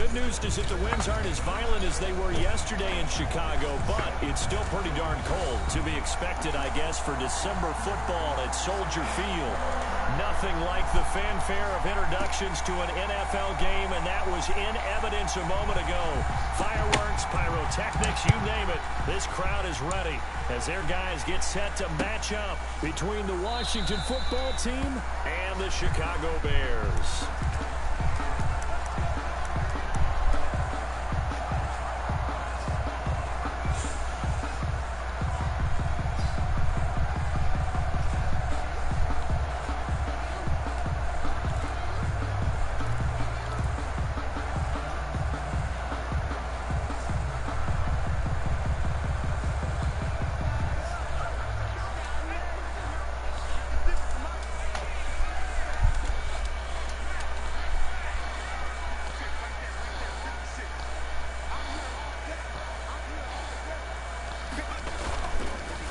good news is that the winds aren't as violent as they were yesterday in Chicago, but it's still pretty darn cold. To be expected, I guess, for December football at Soldier Field. Nothing like the fanfare of introductions to an NFL game, and that was in evidence a moment ago. Fireworks, pyrotechnics, you name it. This crowd is ready as their guys get set to match up between the Washington football team and the Chicago Bears.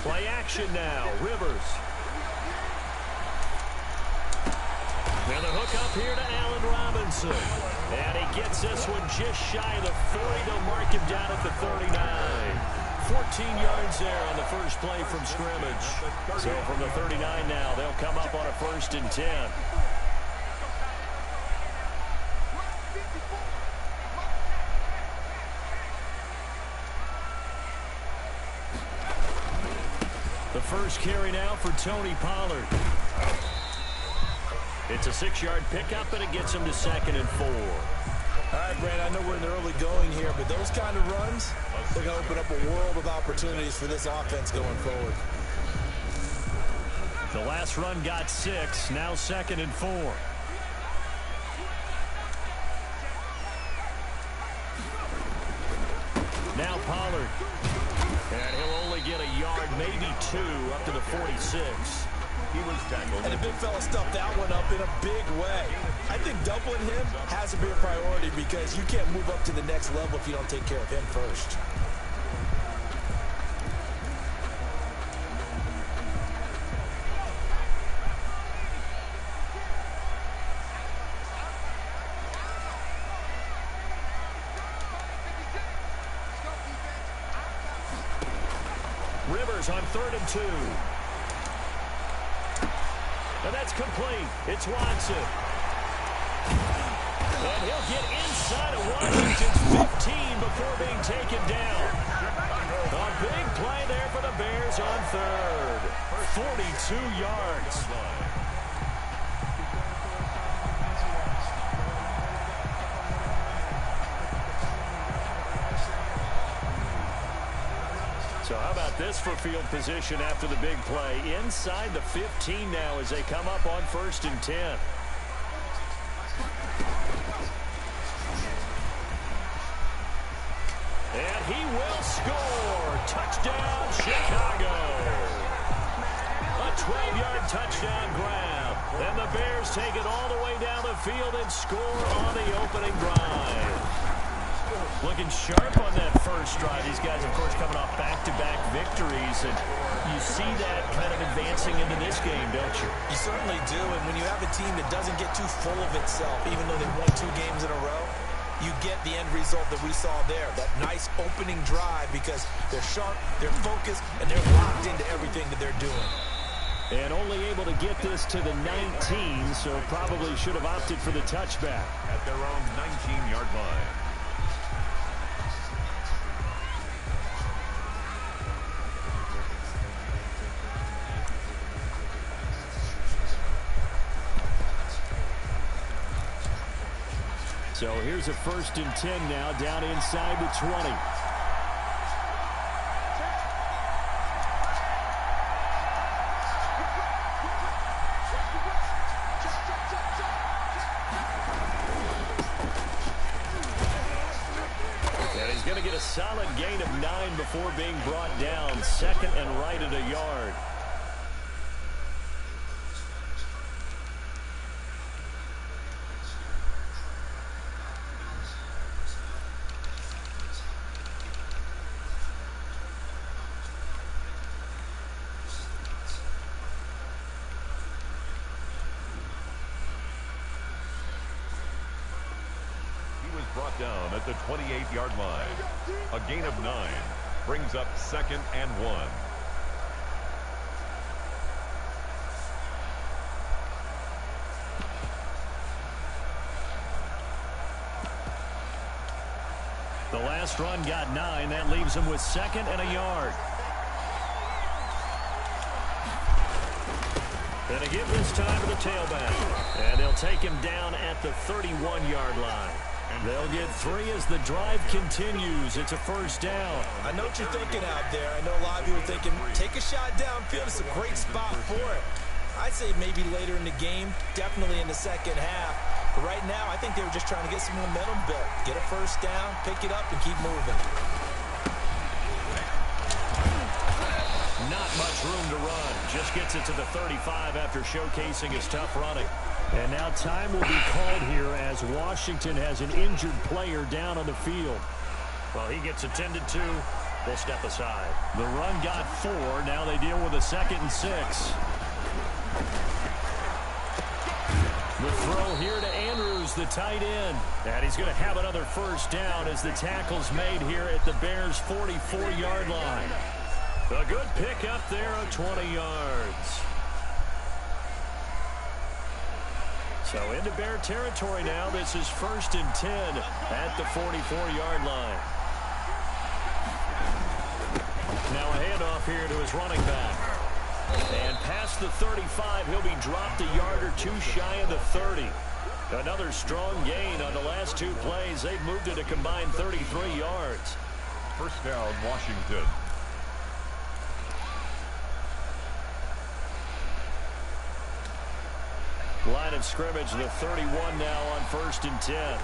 Play action now. Rivers. And the hook up here to Allen Robinson. And he gets this one just shy of the 40. They'll mark him down at the 39. 14 yards there on the first play from scrimmage. So from the 39 now, they'll come up on a 1st and 10. The first carry now for Tony Pollard. It's a 6-yard pickup, and it gets him to 2nd and 4. All right, Brand, I know we're in the early going here, but those kind of runs, they're going to open up a world of opportunities for this offense going forward. The last run got 6, now 2nd and 4. Now Pollard. And he'll only get a yard, maybe 2, up to the 46. He was tackled. And the big fella stuffed that one up in a big way. I think doubling him has to be a priority because you can't move up to the next level if you don't take care of him first. Rivers on 3rd and 2. And that's complete. It's Watson. And he'll get inside of Washington's 15 before being taken down. A big play there for the Bears on 3rd. 42 yards. So how about this for field position after the big play? Inside the 15 now as they come up on 1st and 10. And he will score. Touchdown, Chicago. A 12-yard touchdown grab. And the Bears take it all the way down the field and score on the opening drive. Looking sharp on that first drive. These guys, of course, coming off back-to-back victories. And you see that kind of advancing into this game, don't you? You certainly do. And when you have a team that doesn't get too full of itself, even though they won 2 games in a row, you get the end result that we saw there. That nice opening drive because they're sharp, they're focused, and they're locked into everything that they're doing. And only able to get this to the 19, so probably should have opted for the touchback. At their own 19-yard line. So here's a 1st and 10 now, down inside the 20. And he's going to get a solid gain of 9 before being brought down. 2nd and right at a yard. brought down at the 28-yard line. A gain of 9 brings up 2nd and 1. The last run got 9. That leaves him with 2nd and a yard. Gonna give this time to the tailback. And they'll take him down at the 31-yard line. They'll get 3 as the drive continues. It's a first down. I know what you're thinking out there. I know a lot of people are thinking, take a shot downfield. It's a great spot for it. I'd say maybe later in the game, definitely in the second half. But right now, I think they were just trying to get some momentum built. Get a first down, pick it up, and keep moving. Not much room to run. Just gets it to the 35 after showcasing his tough running. And now time will be called here as Washington has an injured player down on the field. Well, he gets attended to. They'll step aside. The run got 4. Now they deal with a 2nd and 6. The throw here to Andrews, the tight end. And he's going to have another first down as the tackle's made here at the Bears' 44-yard line. A good pick up there of 20 yards. So into Bear territory now. This is 1st and 10 at the 44-yard line. Now a handoff here to his running back. And past the 35, he'll be dropped a yard or 2 shy of the 30. Another strong gain on the last 2 plays. They've moved it a combined 33 yards. First down, Washington. Line of scrimmage, the 31 now on 1st and 10.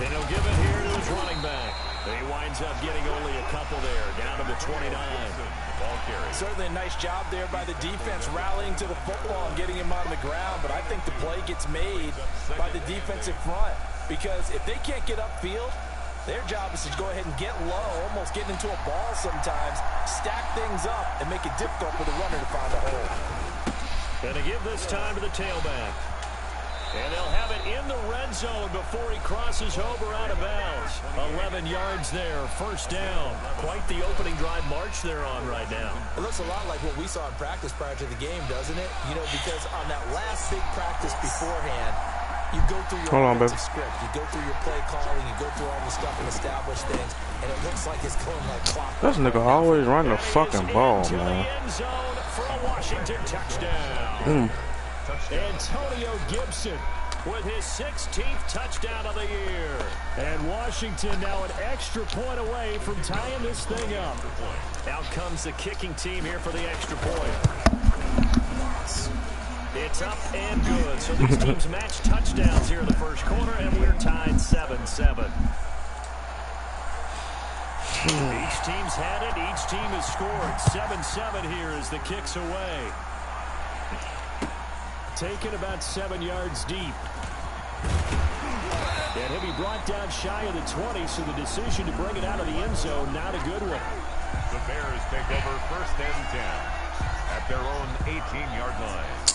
And he'll give it here to his running back. He winds up getting only a couple there, down to the 29. Ball carry. Certainly a nice job there by the defense rallying to the football and getting him on the ground. But I think the play gets made by the defensive front. Because if they can't get upfield, their job is to go ahead and get low, almost get into a ball sometimes, stack things up, and make it difficult for the runner to find a hole. Going to give this time to the tailback. And they'll have it in the red zone before he crosses over out of bounds. 11 yards there, first down. Quite the opening drive march they're on right now. It looks a lot like what we saw in practice prior to the game, doesn't it? You know, because on that last big practice beforehand, you go through your offensive script. You go through your play calling. You go through all the stuff and establish things. And it looks like it's going like clockwork. This nigga always run the fucking ball, man. End zone for a Washington touchdown. Antonio Gibson with his 16th touchdown of the year. And Washington now an extra point away from tying this thing up. Out comes the kicking team here for the extra point. It's up and good. So these teams match touchdowns here in the first quarter, and we're tied 7-7. Each team's had it. Each team has scored. 7-7 here as the kick's away. Taken about 7 yards deep. And he'll be brought down shy of the 20, so the decision to bring it out of the end zone, not a good one. The Bears take over 1st and 10 at their own 18-yard line.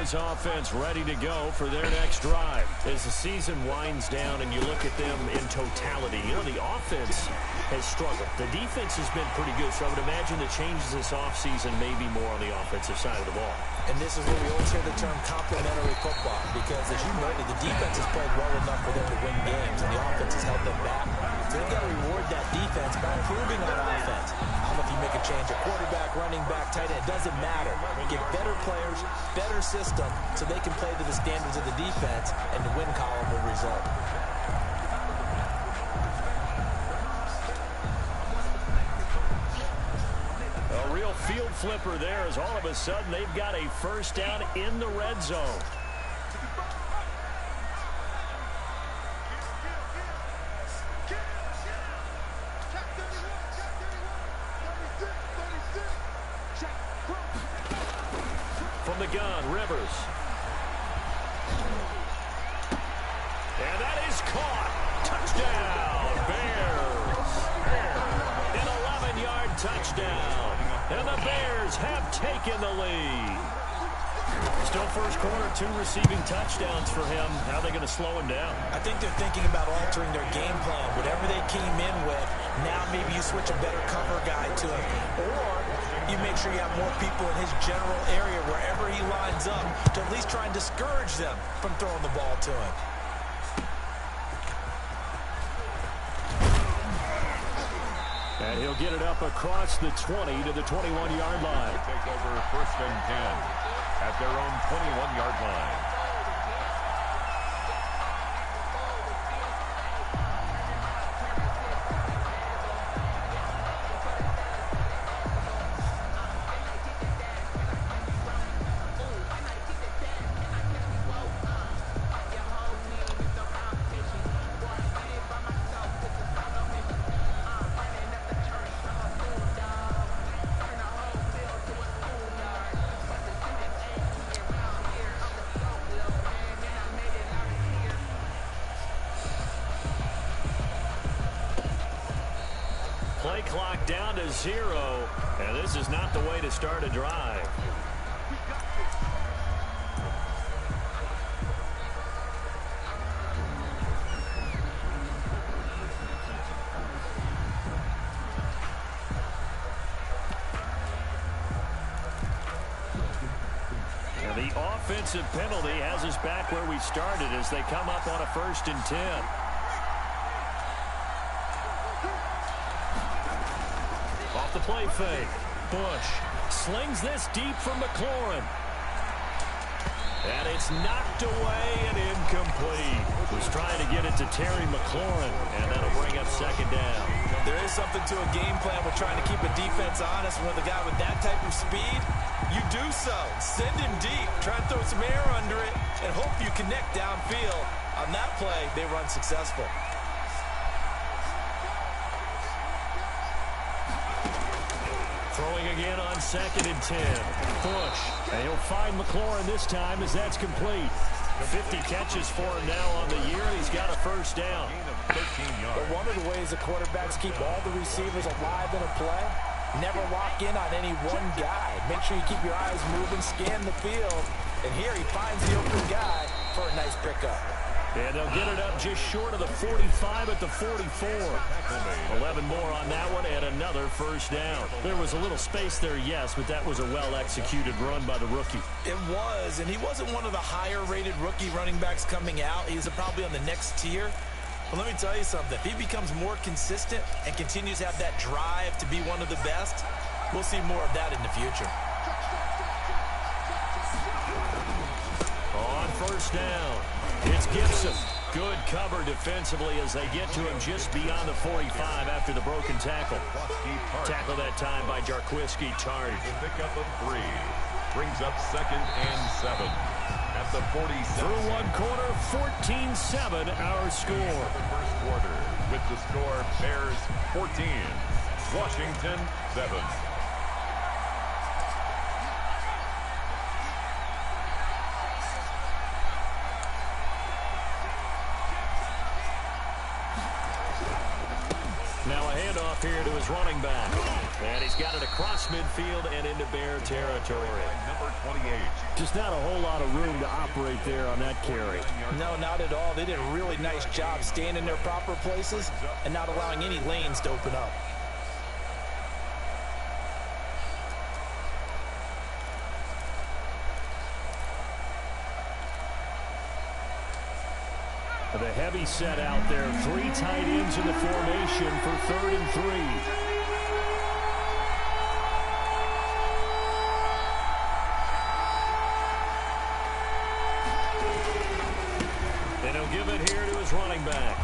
Offense ready to go for their next drive. As the season winds down and you look at them in totality, you know, the offense has struggled. The defense has been pretty good, so I would imagine the changes this offseason may be more on the offensive side of the ball. And this is where we always hear the term complementary football, because as you noted, the defense has played well enough for them to win games, and the offense has held them back. So they've got to reward that defense by improving on offense. I don't know if you make a change at quarterback, running back, tight end, it doesn't matter. Get better players, better system, so they can play to the standards of the defense, and the win column will result. A real field flipper there, as all of a sudden they've got a first down in the red zone. gun, Rivers. And that is caught. Touchdown, Bears. An 11-yard touchdown. And the Bears have taken the lead. Still first quarter, 2 receiving touchdowns for him. How are they going to slow him down? I think they're thinking about altering their game plan. Whatever they came in with, now maybe you switch a better cover guy to him. Or you make sure you have more people in his general area wherever he lines up to at least try and discourage them from throwing the ball to him. And he'll get it up across the 20 to the 21-yard line. They take over first and 10 at their own 21-yard line. Play clock down to 0, and this is not the way to start a drive. And the offensive penalty has us back where we started as they come up on a 1st and 10. The play fake. Bush slings this deep from McLaurin. And it's knocked away and incomplete. Was trying to get it to Terry McLaurin, and that'll bring up 2nd down. There is something to a game plan with trying to keep a defense honest. With a guy with that type of speed, you do so. Send him deep. Try and throw some air under it and hope you connect downfield. On that play, they run successful. Throwing again on 2nd and 10. Bush. And he'll find McLaurin this time as that's complete. 50 catches for him now on the year. He's got a 1st down. But one of the ways the quarterbacks keep all the receivers alive in a play, never lock in on any one guy. Make sure you keep your eyes moving, scan the field. And here he finds the open guy for a nice pickup. And they'll get it up just short of the 45 at the 44. 11 more on that one and another 1st down. There was a little space there, yes, but that was a well-executed run by the rookie. It was, and he wasn't one of the higher-rated rookie running backs coming out. He's probably on the next tier. But let me tell you something. If he becomes more consistent and continues to have that drive to be one of the best, we'll see more of that in the future. On 1st down, it's Gibson. Good cover defensively as they get to him just beyond the 45 after the broken tackle. Tackle that time by Jarquiski Tardy. Pick up of 3. Brings up 2nd and 7 at the 47. Through one quarter, 14-7 our score. The first quarter with the score Bears 14, Washington 7. Now a handoff here to his running back. And he's got it across midfield and into Bear territory. Number 28. Just not a whole lot of room to operate there on that carry. No, not at all. They did a really nice job staying in their proper places and not allowing any lanes to open up. The heavy set out there. 3 tight ends in the formation for 3rd and 3. And he'll give it here to his running back.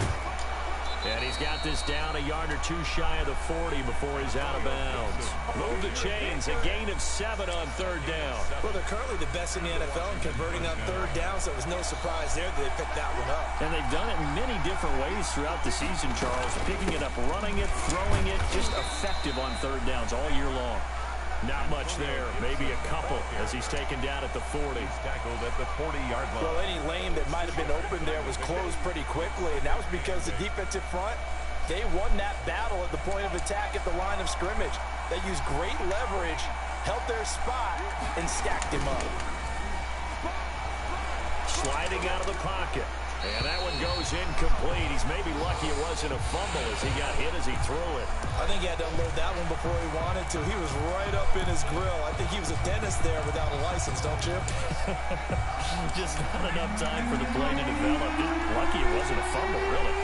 And he's got this down a yard or 2 shy of the 40 before he's out of bounds. Move the chains, a gain of 7 on 3rd down. Well, they're currently the best in the NFL in converting on 3rd down, so it was no surprise there that they picked that one up. And they've done it in many different ways throughout the season, Charles. Picking it up, running it, throwing it, just effective on 3rd downs all year long. Not much there, maybe a couple as he's taken down at the 40. He's tackled at the 40-yard line. Well, any lane that might have been open there was closed pretty quickly, and that was because the defensive front, they won that battle at the point of attack at the line of scrimmage. They used great leverage, held their spot, and stacked him up. Sliding out of the pocket. And that one goes incomplete. He's maybe lucky it wasn't a fumble as he got hit as he threw it. I think he had to unload that one before he wanted to. He was right up in his grill. I think he was a dentist there without a license, don't you? Just not enough time for the play to develop. Lucky it wasn't a fumble, really.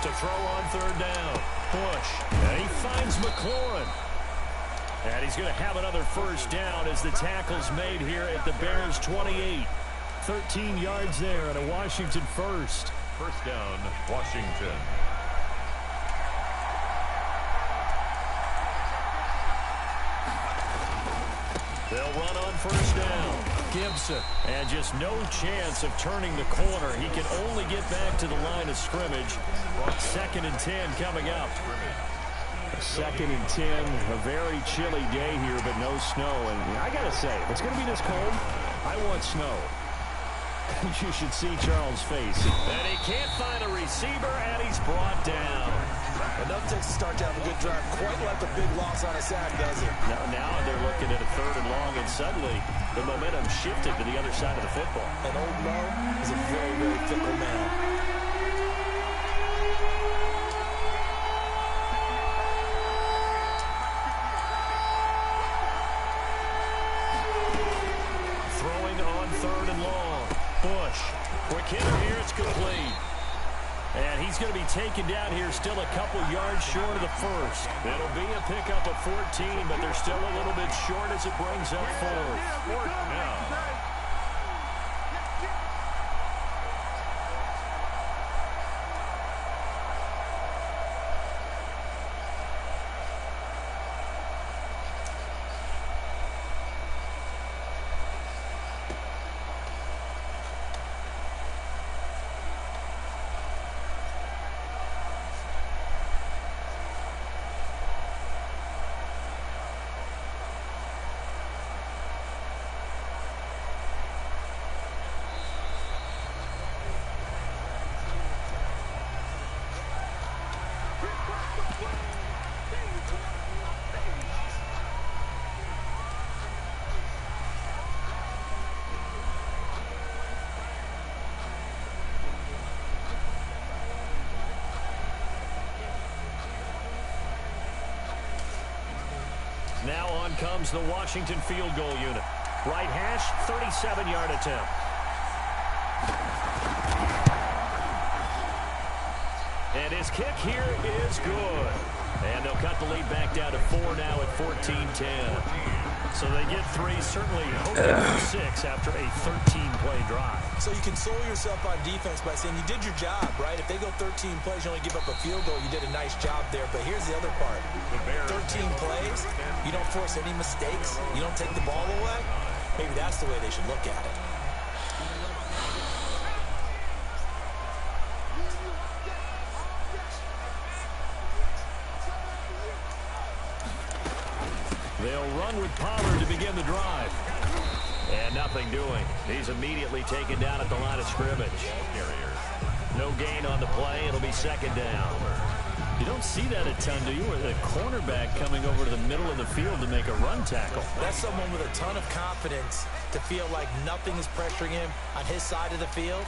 To throw on third down. Bush. And he finds McLaurin. And he's going to have another first down as the tackle's made here at the Bears' 28. 13 yards there and a Washington first. First down, Washington. They'll run on first down. Gibson. And just no chance of turning the corner. He can only get back to the line of scrimmage. 2nd and 10 coming up. 2nd and 10, a very chilly day here, but no snow. And I got to say, if it's going to be this cold, I want snow. You should see Charles' face. And he can't find a receiver, and he's brought down. Enough takes to start to have a good drive. Quite like a big loss on a sack, does it? Now they're looking at a 3rd and long, and suddenly the momentum shifted to the other side of the football. And Old Mo is a very, very fickle man. Quick hitter here, it's complete. And he's going to be taken down here still a couple yards short of the first. It'll be a pickup of 14, but they're still a little bit short as it brings up 4th. Now. Now on comes the Washington field goal unit. Right hash, 37-yard attempt. And his kick here is good. And they'll cut the lead back down to 4 now at 14-10. So they get 3, certainly hoping for 6 after a 13-play drive. So you console yourself on defense by saying you did your job, right? If they go 13 plays, you only give up a field goal, you did a nice job there. But here's the other part. 13 plays, you don't force any mistakes, you don't take the ball away. Maybe that's the way they should look at it. They'll run with Pollard to begin the drive. And nothing doing. He's immediately taken down at the line of scrimmage. No gain on the play. It'll be 2nd down. You don't see that a ton, do you? With a cornerback coming over to the middle of the field to make a run tackle. That's someone with a ton of confidence to feel like nothing is pressuring him on his side of the field.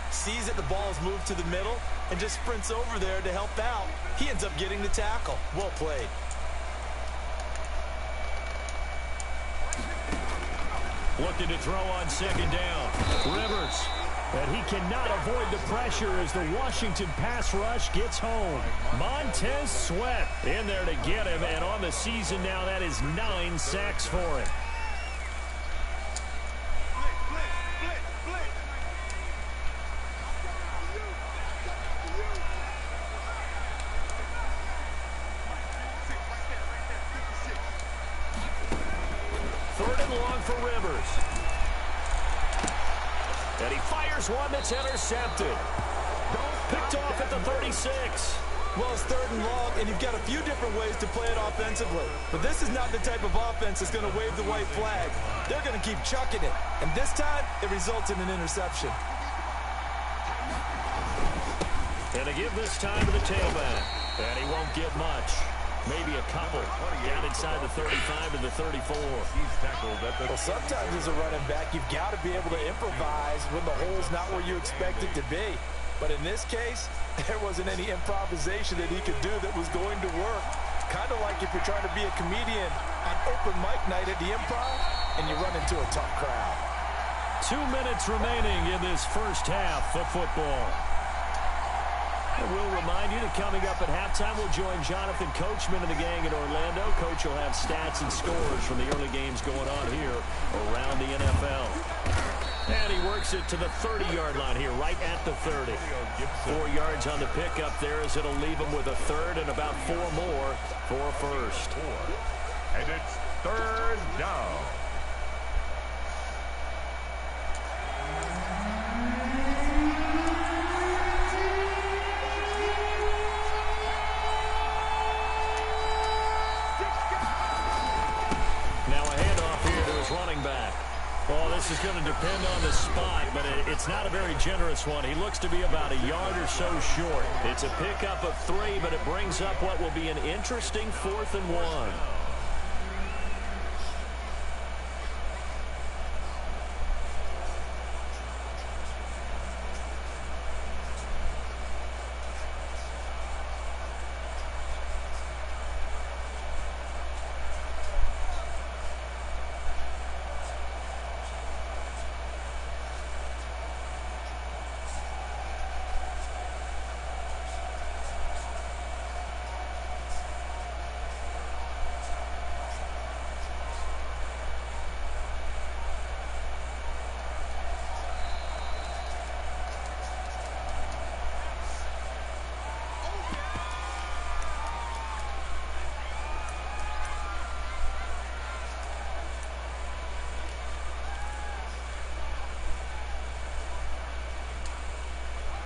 Sees that the ball is moved to the middle and just sprints over there to help out. He ends up getting the tackle. Well played. Looking to throw on 2nd down. Rivers. And he cannot avoid the pressure as the Washington pass rush gets home. Montez Sweat in there to get him. And on the season now, that is 9 sacks for him. For Rivers. And he fires one that's intercepted. Picked off at the 36. Well, it's 3rd and long, and you've got a few different ways to play it offensively. But this is not the type of offense that's going to wave the white flag. They're going to keep chucking it. And this time, it results in an interception. And they give this time to the tailback. And he won't get much. Maybe a couple. Down inside the 35 to the 34. He's tackled at the... Well, sometimes as a running back, you've got to be able to improvise when the hole's not where you expect it to be. But in this case, there wasn't any improvisation that he could do that was going to work. Kind of like if you're trying to be a comedian on open mic night at the Improv and you run into a tough crowd. 2 minutes remaining in this first half of football. And we'll remind you that coming up at halftime, we'll join Jonathan Coachman and the gang in Orlando. Coach will have stats and scores from the early games going on here around the NFL. And he works it to the 30-yard line here, right at the 30. 4 yards on the pickup there as it'll leave him with a third and about 4 more for a first. And it's 3rd down. Now a handoff here to his running back. Well, this is going to depend on the spot, but it's not a very generous one. He looks to be about a yard or so short. It's a pickup of 3, but it brings up what will be an interesting 4th and 1.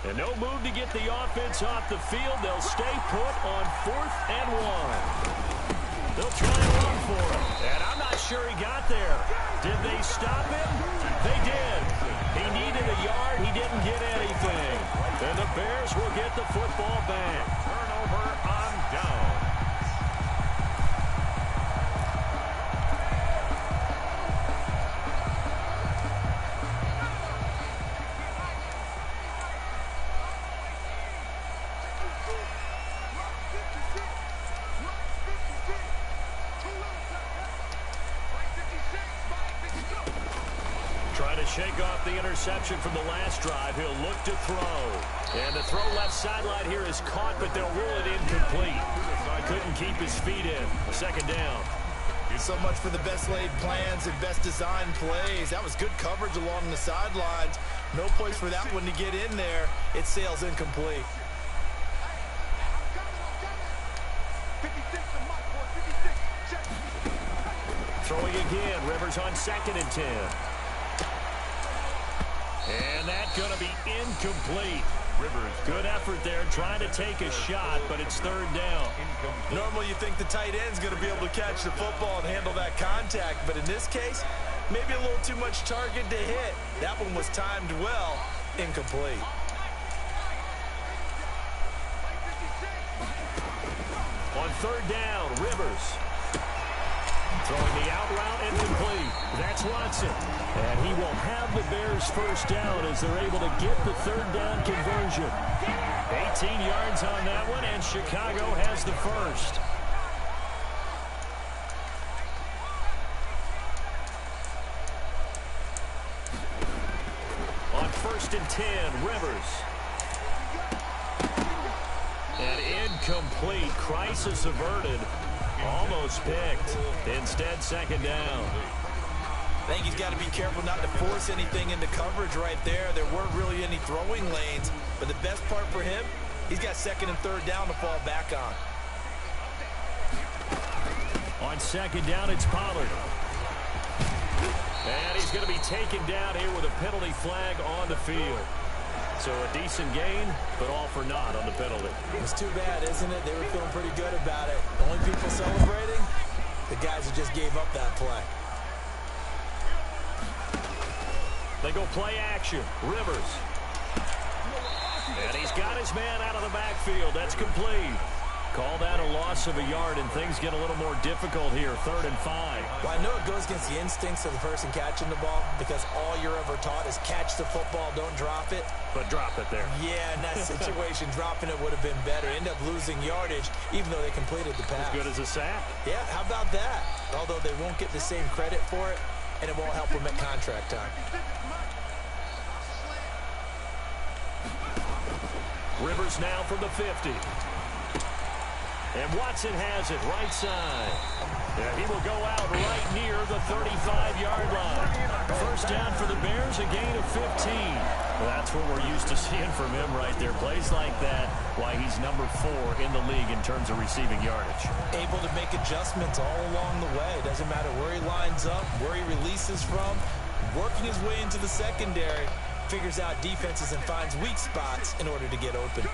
And no move to get the offense off the field. They'll stay put on 4th and 1. They'll try and run for it. And I'm not sure he got there. Did they stop him? They did. He needed a yard. He didn't get anything. And the Bears will get the football back. Turnover on down. Trying to shake off the interception from the last drive. He'll look to throw. And the throw left sideline here is caught, but they'll rule it incomplete. Couldn't keep his feet in. 2nd down. So much for the best laid plans and best designed plays. That was good coverage along the sidelines. No place for that one to get in there. It sails incomplete. Throwing again. Rivers on 2nd and 10. And that's going to be incomplete. Rivers. Good effort there trying to take a shot, but it's 3rd down. Normally you think the tight end's going to be able to catch the football and handle that contact, but in this case, maybe a little too much target to hit. That one was timed well. Incomplete. On 3rd down, Rivers. Throwing the out route incomplete. That's Watson. And he will have the Bears first down as they're able to get the 3rd down conversion. 18 yards on that one, and Chicago has the first. On 1st and 10, Rivers. And incomplete. Crisis averted. Almost picked. Instead, 2nd down. I think he's got to be careful not to force anything into coverage right there. There weren't really any throwing lanes. But the best part for him, he's got 2nd and 3rd down to fall back on. On 2nd down, it's Pollard. And he's going to be taken down here with a penalty flag on the field. So a decent gain, but all for naught on the penalty. It's too bad, isn't it? They were feeling pretty good about it. The only people celebrating, the guys who just gave up that play. They go play action. Rivers. And he's got his man out of the backfield. That's complete. Call that a loss of a yard, and things get a little more difficult here. 3rd and 5. Well, I know it goes against the instincts of the person catching the ball because all you're ever taught is catch the football, don't drop it. But drop it there. Yeah, in that situation, dropping it would have been better. End up losing yardage, even though they completed the pass. As good as a sack. Yeah, how about that? Although they won't get the same credit for it, and it won't help them at contract time. Rivers now from the 50. And Watson has it right side. Yeah, he will go out right near the 35-yard line. First down for the Bears, a gain of 15. Well, that's what we're used to seeing from him right there. Plays like that, why he's number 4 in the league in terms of receiving yardage. Able to make adjustments all along the way. Doesn't matter where he lines up, where he releases from. Working his way into the secondary. Figures out defenses and finds weak spots in order to get open.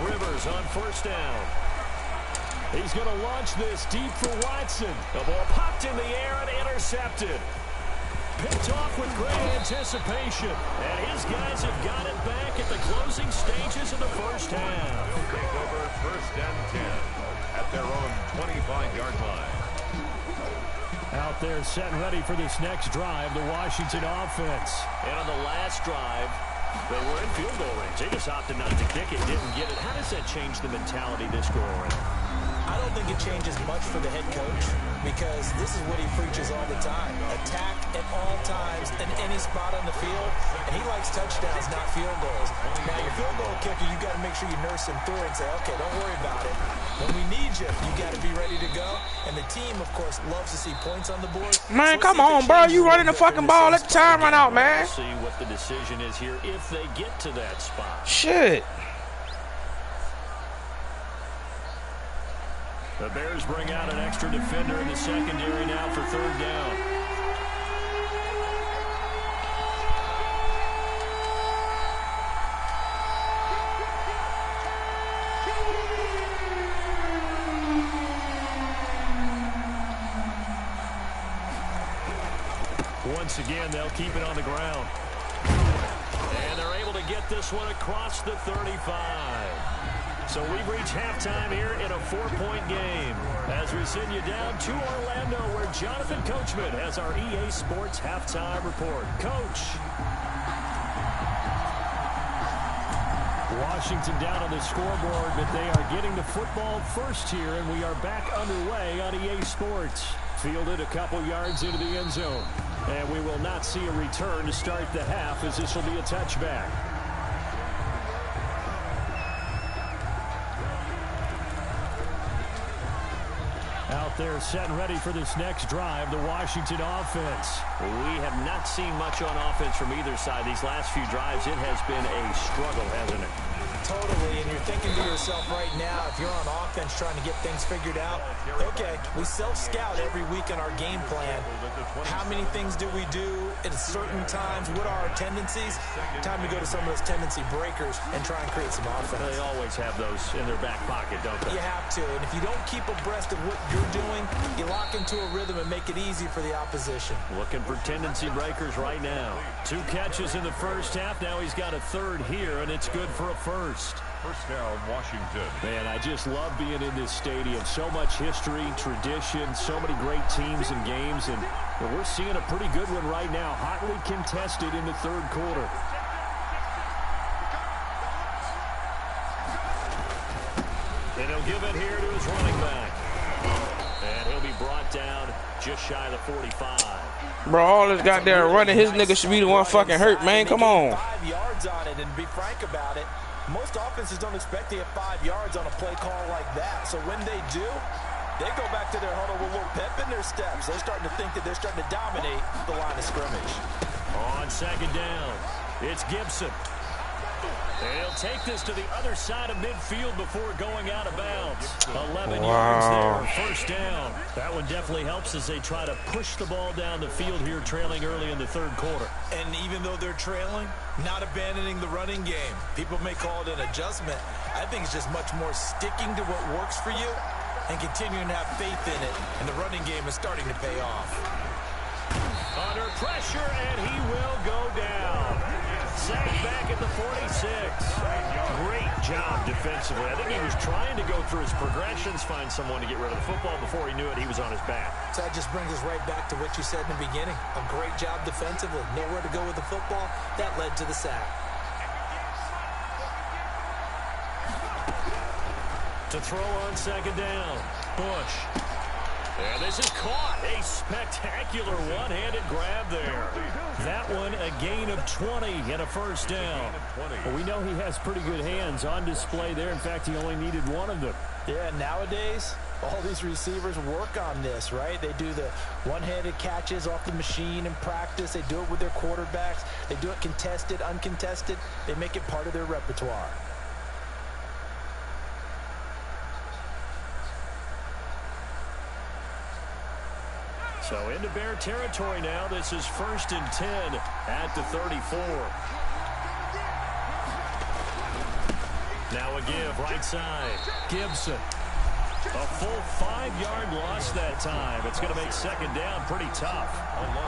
Rivers on first down. He's going to launch this deep for Watson. The ball popped in the air and intercepted. Picked off with great anticipation. And his guys have got it back at the closing stages of the first half. Take over 1st and 10 at their own 25-yard line. Out there set and ready for this next drive, the Washington offense. And on the last drive, they were in field goal range. They just opted not to kick it, didn't get it. How does that change the mentality this go around? I don't think it changes much for the head coach because this is what he preaches all the time. Attack at all times in any spot on the field, and he likes touchdowns, not field goals. Now, your field goal kicker, you got to make sure you nurse him through and say, okay, don't worry about it. When we need you, you got to be ready to go. And the team, of course, loves to see points on the board. Man, so come on, bro. You running the fucking ball. Let the time run out, man. We'll see what the decision is here if they get to that spot. Shit. The Bears bring out an extra defender in the secondary now for 3rd down. Once again, they'll keep it on the ground. And they're able to get this one across the 35. So we've reached halftime here in a 4-point game as we send you down to Orlando where Jonathan Coachman has our EA Sports halftime report. Coach. Washington down on the scoreboard, but they are getting the football first here, and we are back underway on EA Sports. Fielded a couple yards into the end zone. And we will not see a return to start the half as this will be a touchback. Out there set and ready for this next drive, the Washington offense. We have not seen much on offense from either side. These last few drives, it has been a struggle, hasn't it? Totally, and you're thinking to yourself right now, if you're on offense trying to get things figured out, okay, we self-scout every week in our game plan. How many things do we do at certain times? What are our tendencies? Time to go to some of those tendency breakers and try and create some offense. They always have those in their back pocket, don't they? You have to, and if you don't keep abreast of what you're doing, you lock into a rhythm and make it easy for the opposition. Looking for tendency breakers right now. 2 catches in the first half. Now he's got a 3rd here, and it's good for a first. First down, Washington. Man, I just love being in this stadium. So much history, tradition, so many great teams and games, and we're seeing a pretty good one right now. Hotly contested in the 3rd quarter. And he'll give it here to his running back. And he'll be brought down just shy of the 45. Bro, all this goddamn running, his nigga should be the one fucking hurt, man. Come on. 5 yards on it, and be frank about it. Most offenses don't expect to get 5 yards on a play call like that. So when they do, they go back to their huddle with a little pep in their steps. They're starting to think that they're starting to dominate the line of scrimmage. On 2nd down, it's Gibson. And he'll take this to the other side of midfield before going out of bounds. 11 yards there, first down. That one definitely helps as they try to push the ball down the field here, trailing early in the third quarter. And even though they're trailing, not abandoning the running game. People may call it an adjustment. I think it's just much more sticking to what works for you and continuing to have faith in it. And the running game is starting to pay off. Under pressure, and he will go down. Sacked back at the 46. Great job defensively. I think he was trying to go through his progressions, find someone to get rid of the football. Before he knew it, he was on his back. So that just brings us right back to what you said in the beginning. A great job defensively. Nowhere to go with the football. That led to the sack. To throw on second down. Bush. And this is caught. A spectacular one-handed grab there. That one a gain of 20 and a first down. Well, we know he has pretty good hands on display there. In fact, he only needed one of them. Yeah, nowadays, all these receivers work on this, right? They do the one-handed catches off the machine in practice. They do it with their quarterbacks. They do it contested, uncontested. They make it part of their repertoire. So into Bear territory now. This is 1st and 10 at the 34. Now a give right side. Gibson. A full 5-yard loss that time. It's going to make second down pretty tough.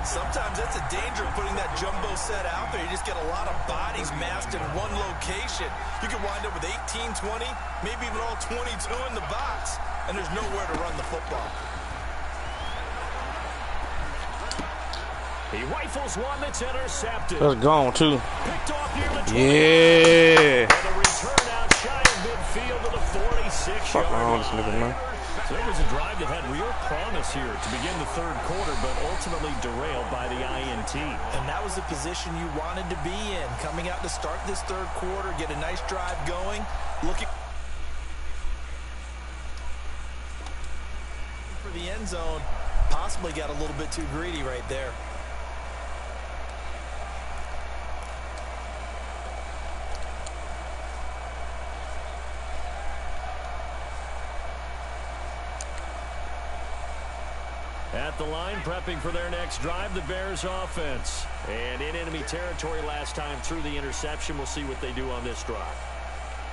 Sometimes that's a danger of putting that jumbo set out there. You just get a lot of bodies massed in one location. You could wind up with 18, 20, maybe even all 22 in the box, and there's nowhere to run the football. He rifles one that's intercepted. That's gone, too. Picked off near the 20. Yeah. And a return out shy of midfield to the 46-yard line. So it was a drive that had real promise here to begin the third quarter, but ultimately derailed by the INT. And that was the position you wanted to be in. Coming out to start this third quarter, get a nice drive going. Looking for the end zone. Possibly got a little bit too greedy right there. At the line, prepping for their next drive, the Bears offense. And in enemy territory last time through the interception. We'll see what they do on this drive.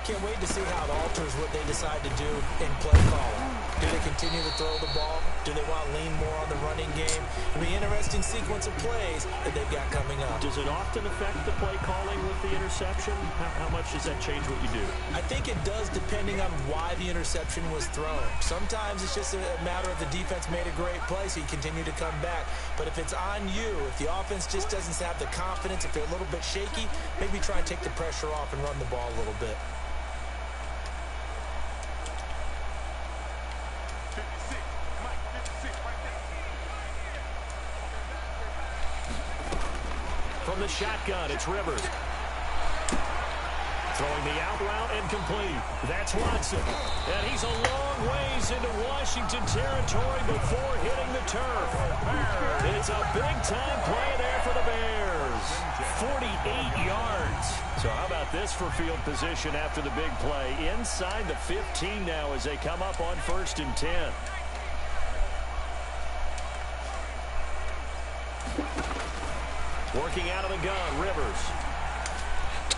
Can't wait to see how it alters what they decide to do in play calling. Do they continue to throw the ball? Do they want to lean more on the running game? It'll be an interesting sequence of plays that they've got coming up. Does it often affect the play calling with the interception? How much does that change what you do? I think it does depending on why the interception was thrown. Sometimes it's just a matter of the defense made a great play, so you continue to come back. But if it's on you, if the offense just doesn't have the confidence, if they're a little bit shaky, maybe try and take the pressure off and run the ball a little bit. From the shotgun, it's Rivers. Throwing the out route and complete. That's Watson. And he's a long ways into Washington territory before hitting the turf. It's a big-time play there for the Bears. 48 yards. So how about this for field position after the big play? Inside the 15 now as they come up on 1st and 10. Working out of the gun, Rivers.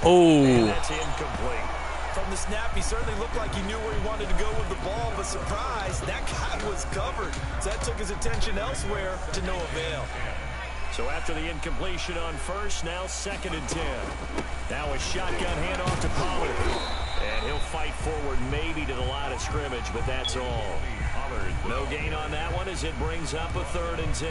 Oh. And that's incomplete. From the snap, he certainly looked like he knew where he wanted to go with the ball, but surprise, that guy was covered. So that took his attention elsewhere to no avail. So after the incompletion on first, now 2nd and 10. Now a shotgun handoff to Pollard. And he'll fight forward maybe to the line of scrimmage, but that's all. No gain on that one as it brings up a 3rd and 10.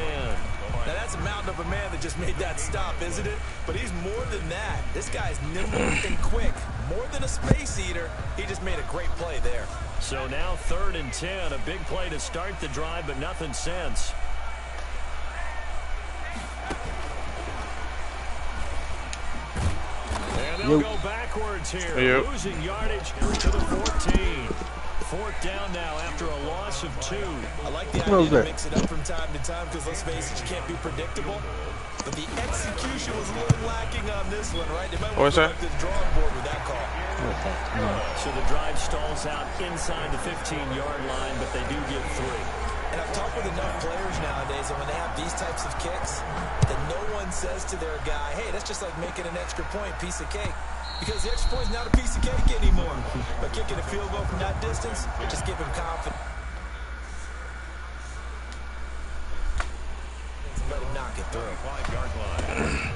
Now that's a mountain of a man that just made that stop, isn't it? But he's more than that. This guy's nimble and quick. More than a space eater, he just made a great play there. So now 3rd and 10. A big play to start the drive, but nothing since. And they'll go backwards here. Losing yardage to the 14. 4th down now after a loss of 2. I like the idea to mix it up from time to time because, let's face it, you can't be predictable. But the execution was a little lacking on this one, right? They might want What's to go that? back to the drawing board with that call. So the drive stalls out inside the 15-yard line, but they do get 3. And I've talked with enough players nowadays, and when they have these types of kicks, that no one says to their guy, hey, that's just like making an extra point, piece of cake. Because the extra point is not a piece of cake anymore. But kicking a field goal from that distance, just give him confidence. Let him knock it through. 5-yard line.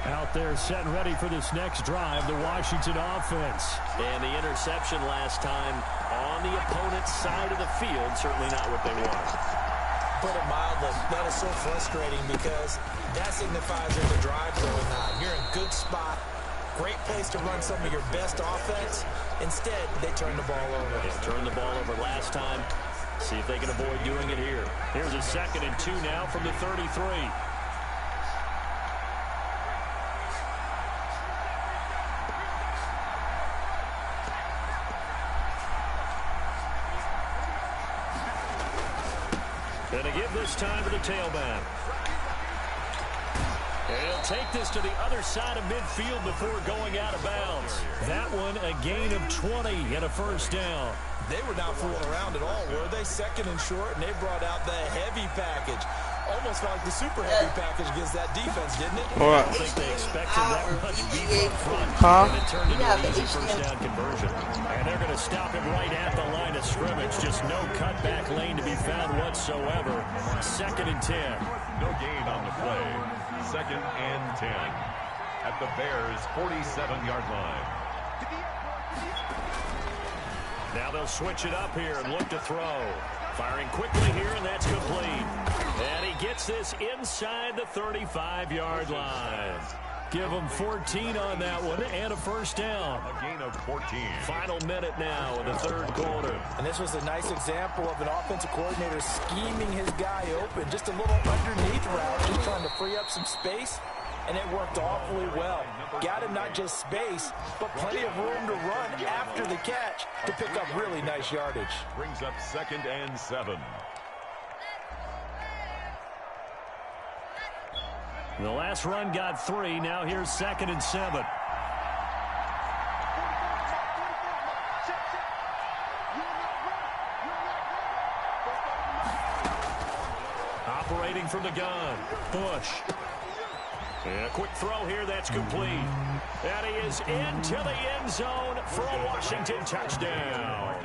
Out there set and ready for this next drive, the Washington offense. And the interception last time on the opponent's side of the field, certainly not what they want. Put it mildly, that is so frustrating because that signifies there's a drive going on. You're in a good spot, great place to run some of your best offense. Instead, they turn the ball over. They turned the ball over last time. See if they can avoid doing it here. Here's a 2nd and 2 now from the 33. And to give this time to the tailback. And he'll take this to the other side of midfield before going out of bounds. That one, a gain of 20 and a first down. They were not fooling around at all, were they? 2nd and short, and they brought out the heavy package. Almost like the super heavy package against that defense, didn't it? I don't think they expected that much beef up front. Huh? And it turned into an easy first down conversion. And they're going to stop him right at the line of scrimmage. Just no cutback lane to be found whatsoever. 2nd and 10. No gain on the play. 2nd and 10. At the Bears' 47-yard line. Now they'll switch it up here and look to throw. Firing quickly here, and that's complete. And he gets this inside the 35-yard line. Give him 14 on that one and a first down. A gain of 14. Final minute now in the 3rd quarter. And this was a nice example of an offensive coordinator scheming his guy open. Just a little underneath route, just trying to free up some space. And it worked awfully well. Got him not just space, but plenty of room to run after the catch to pick up really nice yardage. Brings up 2nd and 7. The last run got 3. Now here's 2nd and 7. Operating from the gun, Bush. And a quick throw here, that's complete. And he is into the end zone for a Washington touchdown.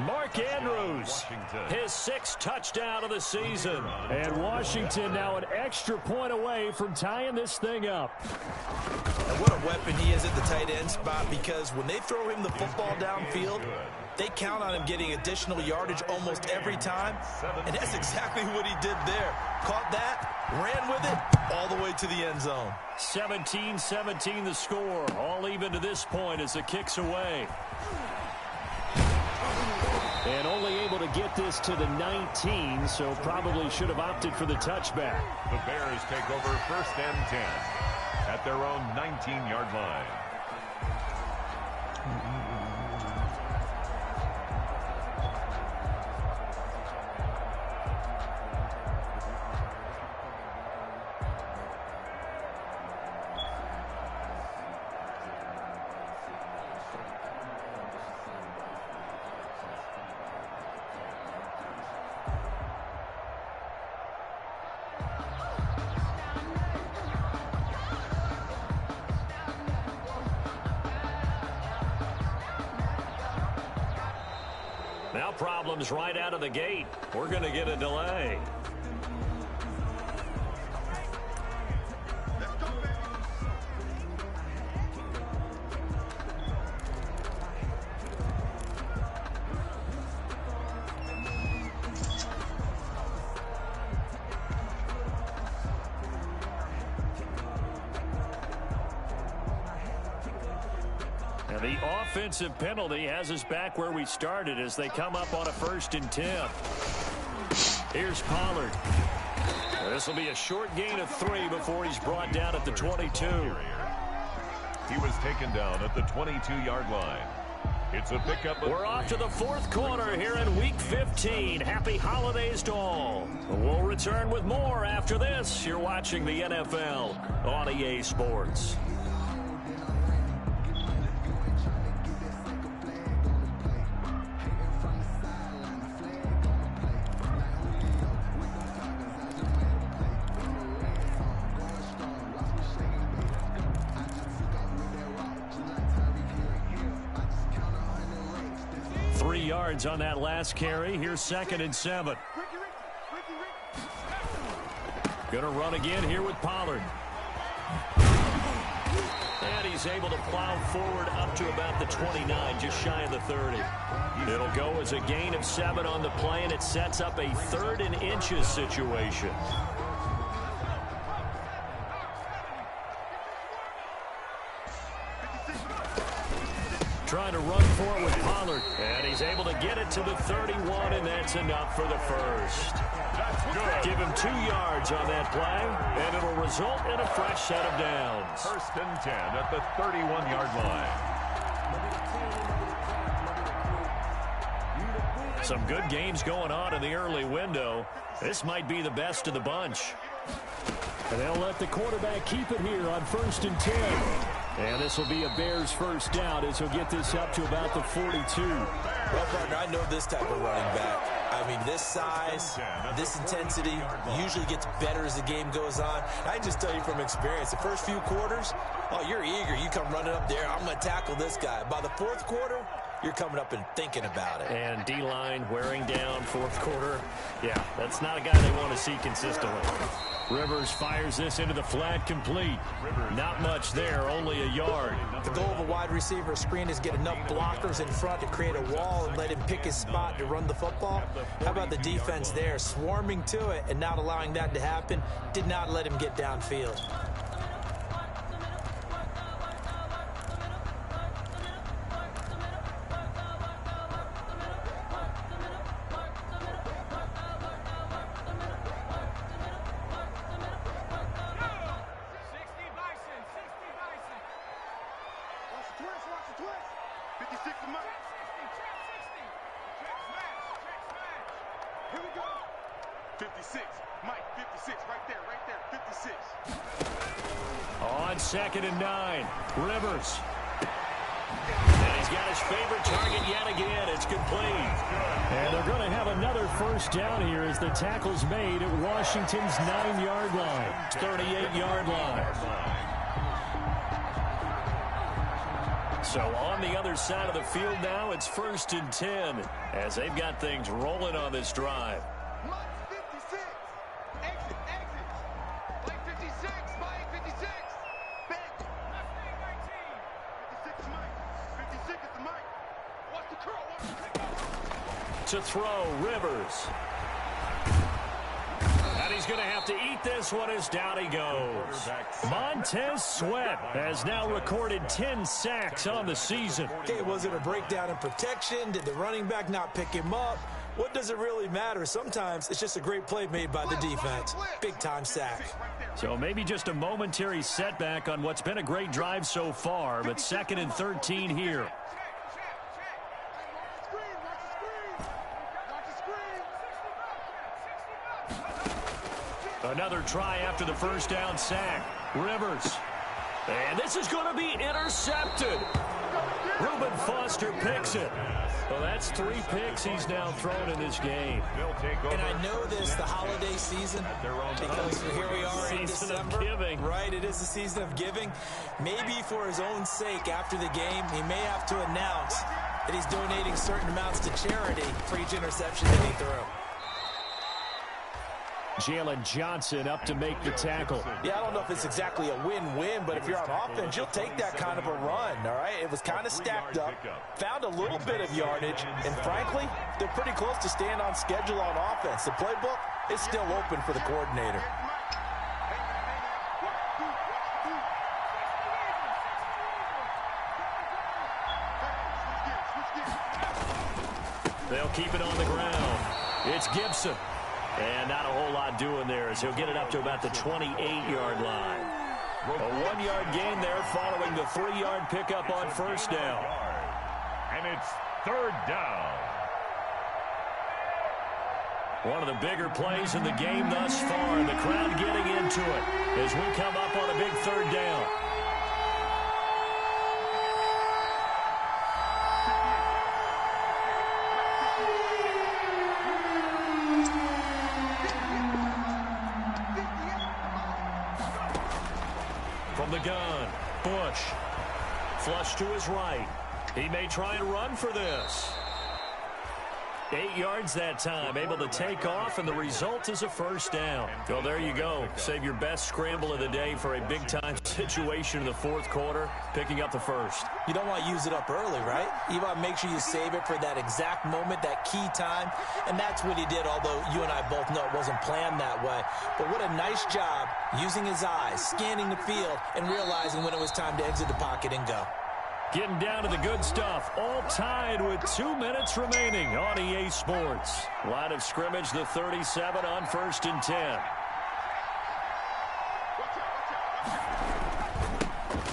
Mark Andrews, his 6th touchdown of the season. And Washington now an extra point away from tying this thing up. And what a weapon he is at the tight end spot, because when they throw him the football downfield, they count on him getting additional yardage almost every time. And that's exactly what he did there. Caught that, ran with it, all the way to the end zone. 17-17 the score. All even to this point as the kick's away. And only able to get this to the 19, so probably should have opted for the touchback. The Bears take over 1st and 10 at their own 19-yard line. Now problems right out of the gate. We're going to get a delay. And the offensive penalty has us back where we started as they come up on a 1st and 10. Here's Pollard. This will be a short gain of 3 before he's brought down at the 22. He was taken down at the 22-yard line. It's a pickup. We're off to the fourth quarter here in Week 15. Happy holidays to all. We'll return with more after this. You're watching the NFL on EA Sports. On that last carry. Here's 2nd and 7. Gonna run again here with Pollard. And he's able to plow forward up to about the 29, just shy of the 30. It'll go as a gain of 7 on the play, and it sets up a 3rd and inches situation. Trying to run for it with Pollard. And he's able to get it to the 31, and that's enough for the first. That's good. Give him 2 yards on that play, and it'll result in a fresh set of downs. 1st and 10 at the 31-yard line. Some good games going on in the early window. This might be the best of the bunch. And they'll let the quarterback keep it here on 1st and 10. And this will be a Bears first down as he'll get this up to about the 42. Well, partner, I know this type of running back. I mean, this size, this intensity usually gets better as the game goes on. I can just tell you from experience, the first few quarters, oh, you're eager. You come running up there, I'm going to tackle this guy. By the 4th quarter, you're coming up and thinking about it. And D-line wearing down 4th quarter. Yeah, that's not a guy they want to see consistently. Rivers fires this into the flat, complete. Not much there, only a yard. The goal of a wide receiver screen is get enough blockers in front to create a wall and let him pick his spot to run the football. How about the defense there, swarming to it and not allowing that to happen? Did not let him get downfield. On 2nd and 9, Rivers. And he's got his favorite target yet again. It's complete. And they're going to have another first down here as the tackle's made at Washington's 9-yard line, 38-yard line. So on the other side of the field now, it's 1st and 10 as they've got things rolling on this drive. To throw, Rivers. And he's going to have to eat this one as down he goes. Montez Sweat has now recorded 10 sacks on the season. Okay, was it a breakdown in protection? Did the running back not pick him up? What does it really matter? Sometimes it's just a great play made by the defense. Big-time sack. So maybe just a momentary setback on what's been a great drive so far, but 2nd and 13 here. Another try after the first down sack. Rivers. And this is going to be intercepted. Reuben Foster picks it. Well, that's 3 picks he's now thrown in this game. And I know this, the holiday season, because here we are in December. Giving. Right, it is the season of giving. Maybe for his own sake after the game, he may have to announce that he's donating certain amounts to charity for each interception that he threw. Jalen Johnson up to make the tackle. Yeah, I don't know if it's exactly a win-win, but if you're on offense, you'll take that kind of a run, all right? It was kind of stacked up, found a little bit of yardage, and frankly, they're pretty close to staying on schedule on offense. The playbook is still open for the coordinator. They'll keep it on the ground. It's Gibson. And not a whole lot doing there as he'll get it up to about the 28-yard line. A 1-yard gain there following the 3-yard pickup on first down. And it's third down. One of the bigger plays in the game thus far, and the crowd getting into it as we come up on a big third down. From the gun, Bush. Flush to his right. He may try and run for this. 8 yards that time, able to take off, and the result is a first down. Well, there you go. Save your best scramble of the day for a big-time situation in the fourth quarter, picking up the first. You don't want to use it up early, right? You want to make sure you save it for that exact moment, that key time, and that's what he did, although you and I both know it wasn't planned that way. But what a nice job using his eyes, scanning the field, and realizing when it was time to exit the pocket and go. Getting down to the good stuff, all tied with 2 minutes remaining on EA Sports. Line of scrimmage, the 37 on 1st and 10.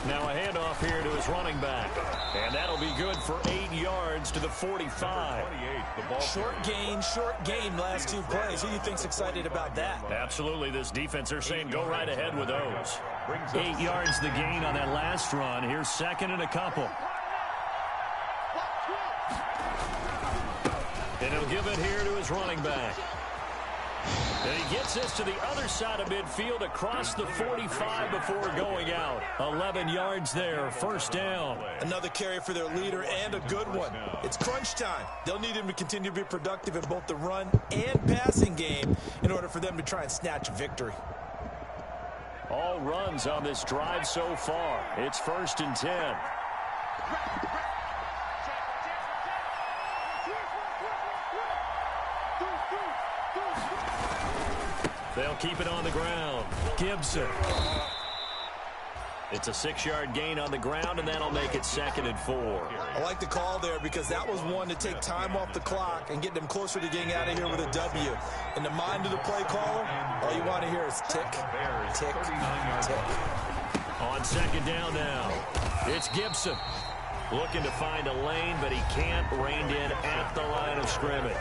Now a handoff here to his running back. And that'll be good for 8 yards to the 45. Short gain last 2 plays. Who do you think's excited about that? Absolutely. This defense, they're saying go right ahead with those. 8 yards the gain on that last run. Here's second and a couple. And he'll give it here to his running back. And he gets this to the other side of midfield across the 45 before going out. 11 yards there, first down. Another carry for their leader and a good one. It's crunch time. They'll need him to continue to be productive in both the run and passing game in order for them to try and snatch a victory. All runs on this drive so far. It's 1st and 10. They'll keep it on the ground. Gibson. It's a 6-yard gain on the ground, and that'll make it 2nd and 4. I like the call there because that was one to take time off the clock and get them closer to getting out of here with a W. In the mind of the play caller, all you want to hear is tick, tick, tick. On 2nd down now, it's Gibson. Looking to find a lane, but he can't. Reined in at the line of scrimmage.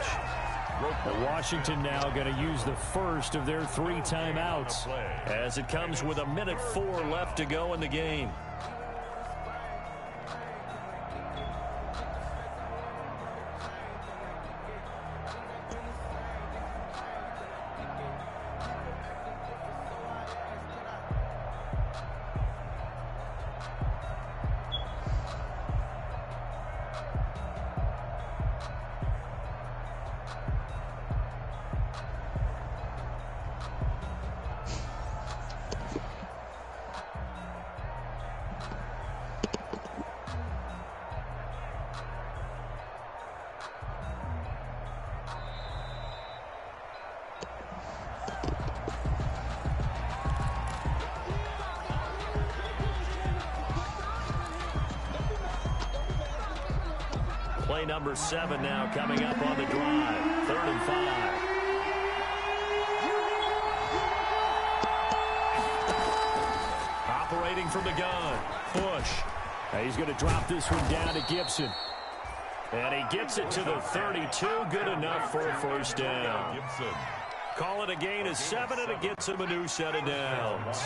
Washington now going to use the first of their 3 timeouts as it comes with 1:04 left to go in the game. Play number 7 now coming up on the drive. 3rd and 5. Operating from the gun. Bush. He's going to drop this one down to Gibson. And he gets it to the 32. Good enough for a first down. Call it a gain of 7, and it gets him a new set of downs.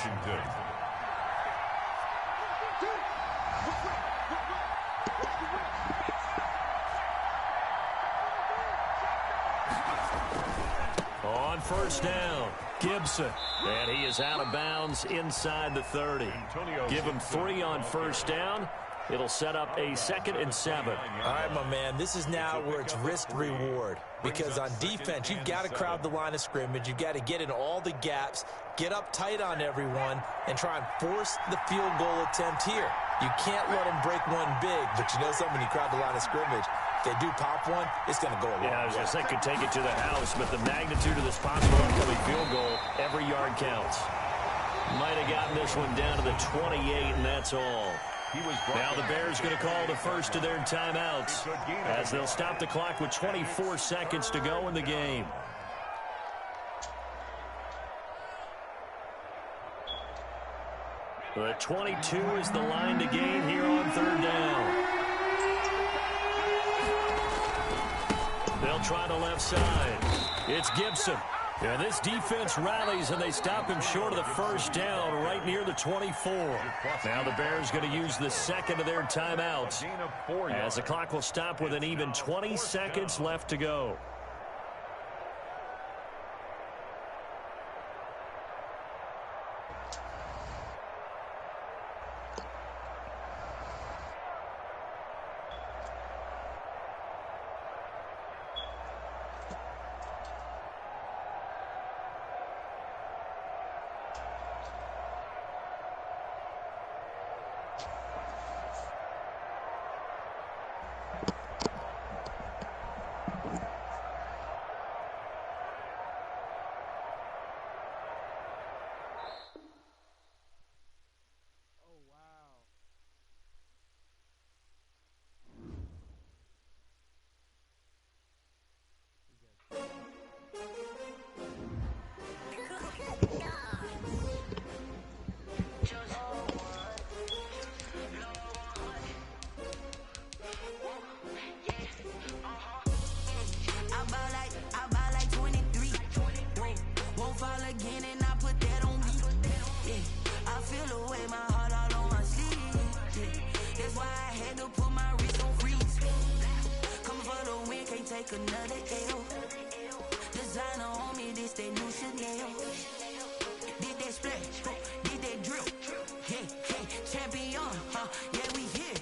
On first down, Gibson. And he is out of bounds inside the 30. Give him 3 on first down. It'll set up a 2nd and 7. All right, my man, this is now where it's risk-reward. Because on defense, you've got to crowd the line of scrimmage. You've got to get in all the gaps, get up tight on everyone, and try and force the field goal attempt here. You can't let them break one big, but you know something, when you crowd the line of scrimmage, if they do pop one, it's going to go a long way. Yeah, I was going to say could take it to the house, but the magnitude of this possible incoming field goal, every yard counts. Might have gotten this one down to the 28, and that's all. Now the Bears going to call the first of their timeouts as they'll stop the clock with 24 seconds to go in the game. The 22 is the line to gain here on 3rd down. They'll try the left side. It's Gibson. And this defense rallies, and they stop him short of the first down right near the 24. Now the Bears going to use the second of their timeouts as the clock will stop with an even 20 seconds left to go. Another L. Designer on me, this that new Chanel. Did that splash, did that drill. Yeah, champion, yeah, we here.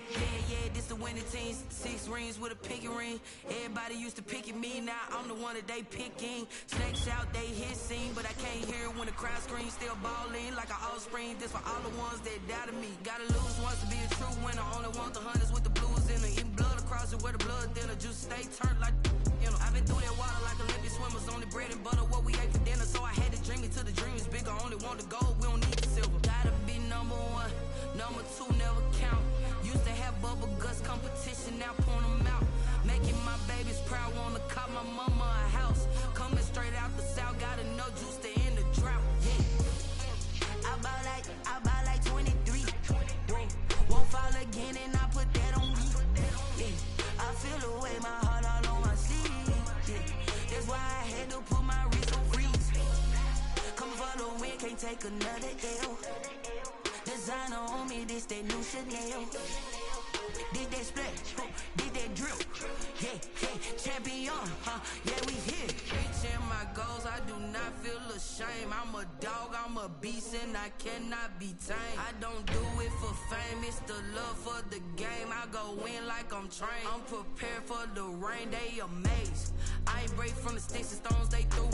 Yeah, this the winning team. 6 rings with a pinky ring. Everybody used to picking me, now I'm the one that they picking. Snakes out, they hit scene, but I can't hear when the crowd screams. Still balling like an offspring. This for all the ones that doubted me. Gotta lose once to be a true winner. Only want the hunters with the blues in it. Eating blood across it where the blood thinner. Juice stay turned like. I've been through that water like Olympic swimmers. Only bread and butter, what we ate for dinner. So I had to dream it till the dream is bigger. Only want the gold, we don't need the silver. Gotta be number 1, number 2 never count. Used to have bubble guts competition, now point them out. Making my babies proud, wanna cop my mama a house. Coming straight out the south, gotta know juice to end the drought. Yeah, I buy like 23. Won't fall again and I put that on me. Yeah, I feel the way my heart all on my sleeve. That's why I had to put my wrist on freeze. Coming for the win, can't take another L. Designer on me, this that new Chanel. Did that splash, did that drill. Yeah, champion, yeah, we here. Reaching my goals, I do not feel ashamed. I'm a dog, I'm a beast, and I cannot be tamed. I don't do it for fame, it's the love for the game. I go in like I'm trained. I'm prepared for the rain, they amazed. I ain't break from the sticks and stones they threw.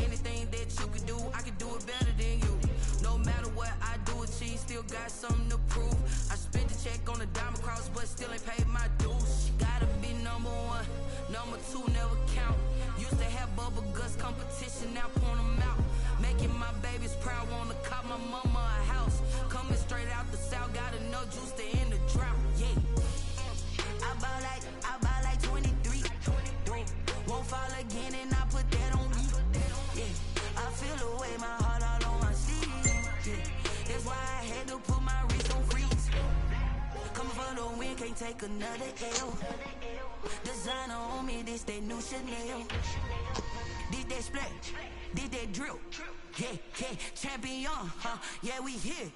Anything that you can do, I can do it better than you. No matter what I do, achieve, still got something to prove. I spent the check on the diamond cross, but still ain't paid my dues. Gotta be number 1, number 2 never count. Used to have bubble guts competition, now point them out. Making my babies proud, wanna cop my mama a house. Coming straight out the south, gotta know juice to end the drought. Yeah, I buy like 23. Won't fall again and I put that on me. Yeah, I feel the way my heart all on my sleeve. Yeah, that's why I had to put my wrist on freeze. Coming for the win, can't take another L. Designer on me, this that new Chanel. Did that splash, did that drill. Yeah, champion, yeah, we here.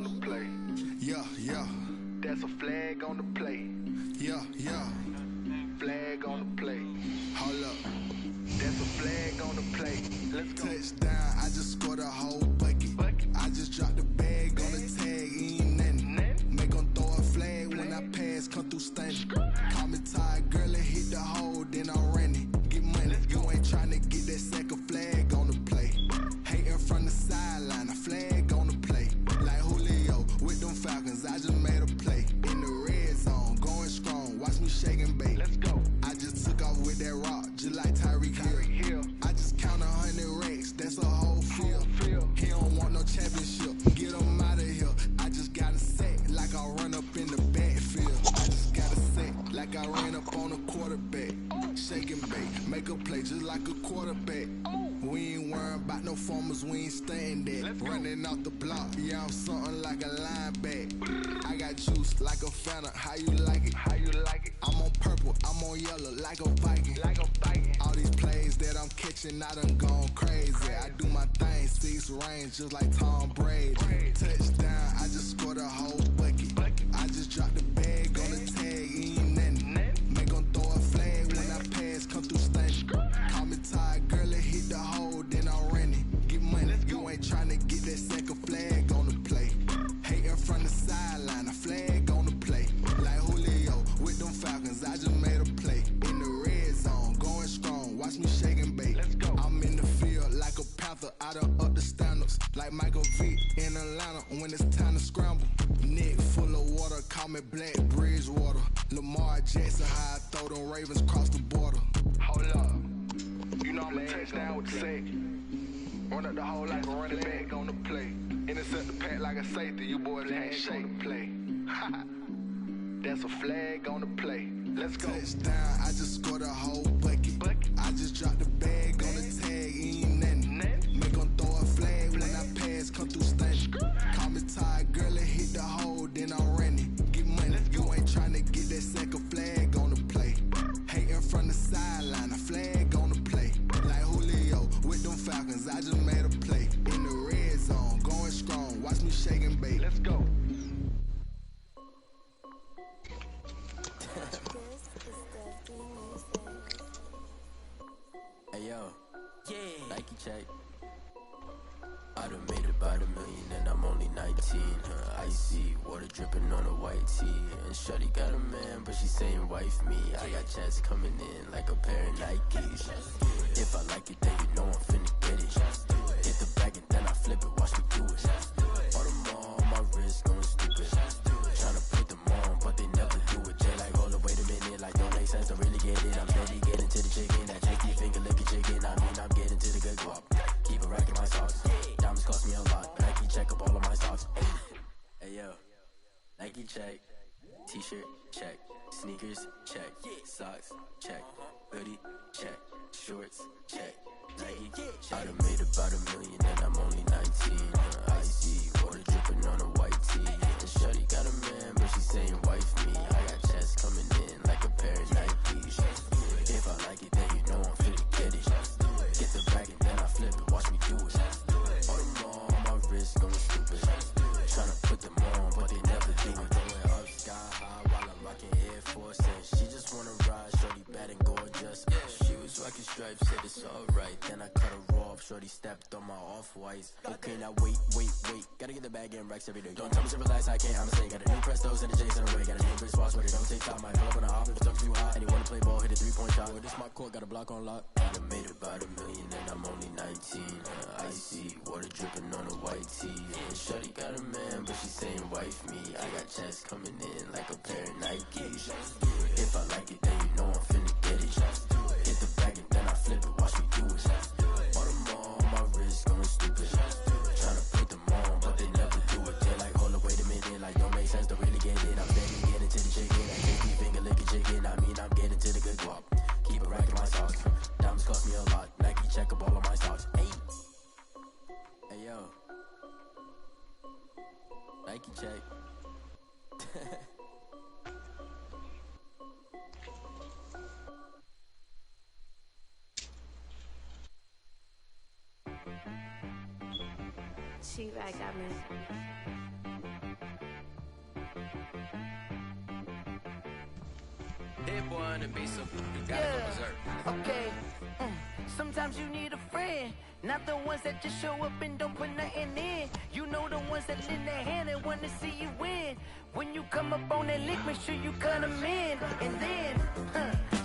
the play. Yeah, yeah. That's a flag on the play. Yeah, yeah. Flag on the play. Hold up. That's a flag on the play. Let's go. Touchdown, I just scored a whole bucket. I just dropped the bag on the tag, ain't nothing. Make 'em throw a flag when I pass, come through stunning. Call me tired, girl, and hit the hole, then I'm running. Get money, you ain't tryna get that second flag on the play. Hating from the sideline, a flag on the play. Like Julio with them Falcons, I just made a play. In the red zone, going strong, watch me shake and bake. Let's go. I just took off with that rock, just like Tyreek Hill. I just count 100 racks, that's a whole field. He don't want no championship, get him out of here. I just got a sack, like I run up in the backfield. I just got a sack, like I ran up on a quarterback. Shake and bake, make a play just like a quarterback. We ain't worrying about no formers, we ain't staying there. Running off the block, yeah, I'm something like a linebacker. I got juice like a Fanta, how you like it? How you like it? I'm on purple, I'm on yellow, like a Viking. Like a Viking. All these plays that I'm catching, I done gone crazy. I do my thing, 6 range, just like Tom Brady. Touchdown, I just scored a whole bucket. I just dropped the bag on the tag, ain't nothing. Make 'em throw a flag when I pass, come through stunning. Call me tired, girl, and hit the hole, then I'm running. Get money, you ain't tryna get that second flag on the play. Hating from the sideline, a flag on the play. Like Julio with them Falcons, I just made a play. In the red zone, going strong, watch me shake and bake. Let's go. I'm in the field like a Panther, I done up the standards. Like Michael Vick in Atlanta when it's time to scramble. Neck full of water, call me Black Bridgewater. Lamar Jackson, how I throw them Ravens cross the border. Hold up. You know I'm a touchdown with the sack. Run up the hole like a running back on the play. Intercept the pack like a safety, you boys ain't shake the play. That's a flag on the play. Let's go. Touchdown, I just scored a whole bucket. I just dropped the bag on the tag, ain't nothing. Make 'em throw a flag when I pass, come through stunning. Call me tired, girl, and hit the hole, then I'm running. Get money, you ain't tryna get that second flag on the play. Hating from the sideline, a flag on the play. Like Julio with them Falcons, I just made a play. In the red zone, going strong, watch me shake and bake. Let's go. Hey yo, Nike check. I done made about $1 million and I'm only 19. Icy water dripping on a white tee. And shorty got a man, but she saying wife me. I got checks coming in like a pair of Nikes. If I like it, then you know I'm finna get it. Hit the bag and then I flip it, watch me do it. All them on my wrist going stupid. Tryna put them on, but they never do it. Jay like, hold up, wait a minute, like don't make sense to really get it. I'm steady getting to the chicken, that jakey finger licking chicken. I mean, I'm getting to the good guap. Keep a rack in my socks. Diamonds cost me a lot. Nike check up all of my socks. Hey yo, Nike check. T-shirt check. Sneakers check. Socks check. Hoodie check. Shorts check. Nike check. I done made about $1 million and I'm only 19. Icy water dripping on a white tee. And shorty got a man, but she saying wife me. I got checks coming in like a pair of Nikes. If I like it, then you know I'm finna get it. Get the bag and then I flip it, watch me do it. All them on my wrist going stupid. Tryna put them on, but they never do it. Going up sky high while I'm rocking Air Force. And she just wanna ride, shorty bad and gorgeous. She was rocking stripes, said it's alright. Then I cut her off, shorty stepped on my off-whites. Okay, now wait. Gotta get the bag and racks every day. Don't tell me to relax, I can't, I'ma say. Got a new Prestos and a Jason away. Got a new Chris Fox, but it don't take time. Might pull up on a hop if it's up too hot. And he wanna play ball, hit a 3-point shot. With this my court, got a block on lock. I done made about $1 million and I'm only 19. Icy water dripping on a white tee. And shorty got a man, but she saying wife me. I got checks coming in like a pair of Nikes. If I like it, then you know I'm finna get it. Hit the bag and then I flip it, watch me do it. All them on my wrist going stupid. Tryna put them on, but they never do it. They're like, hold up, wait a minute, like don't make sense to really get it. I'm steady getting to the chicken, that jakey finger licking chicken. I mean, I'm getting to the good guap. Keep a rack in my socks. Diamonds cost me a lot. Nike check up all of my socks. Hey yo, Nike check. She right got me. Okay. Sometimes you need a friend, not the ones that just show up and don't put nothing in. You know the ones that lend their hand and want to see you win. When you come up on that lick, make sure you cut them in. And then,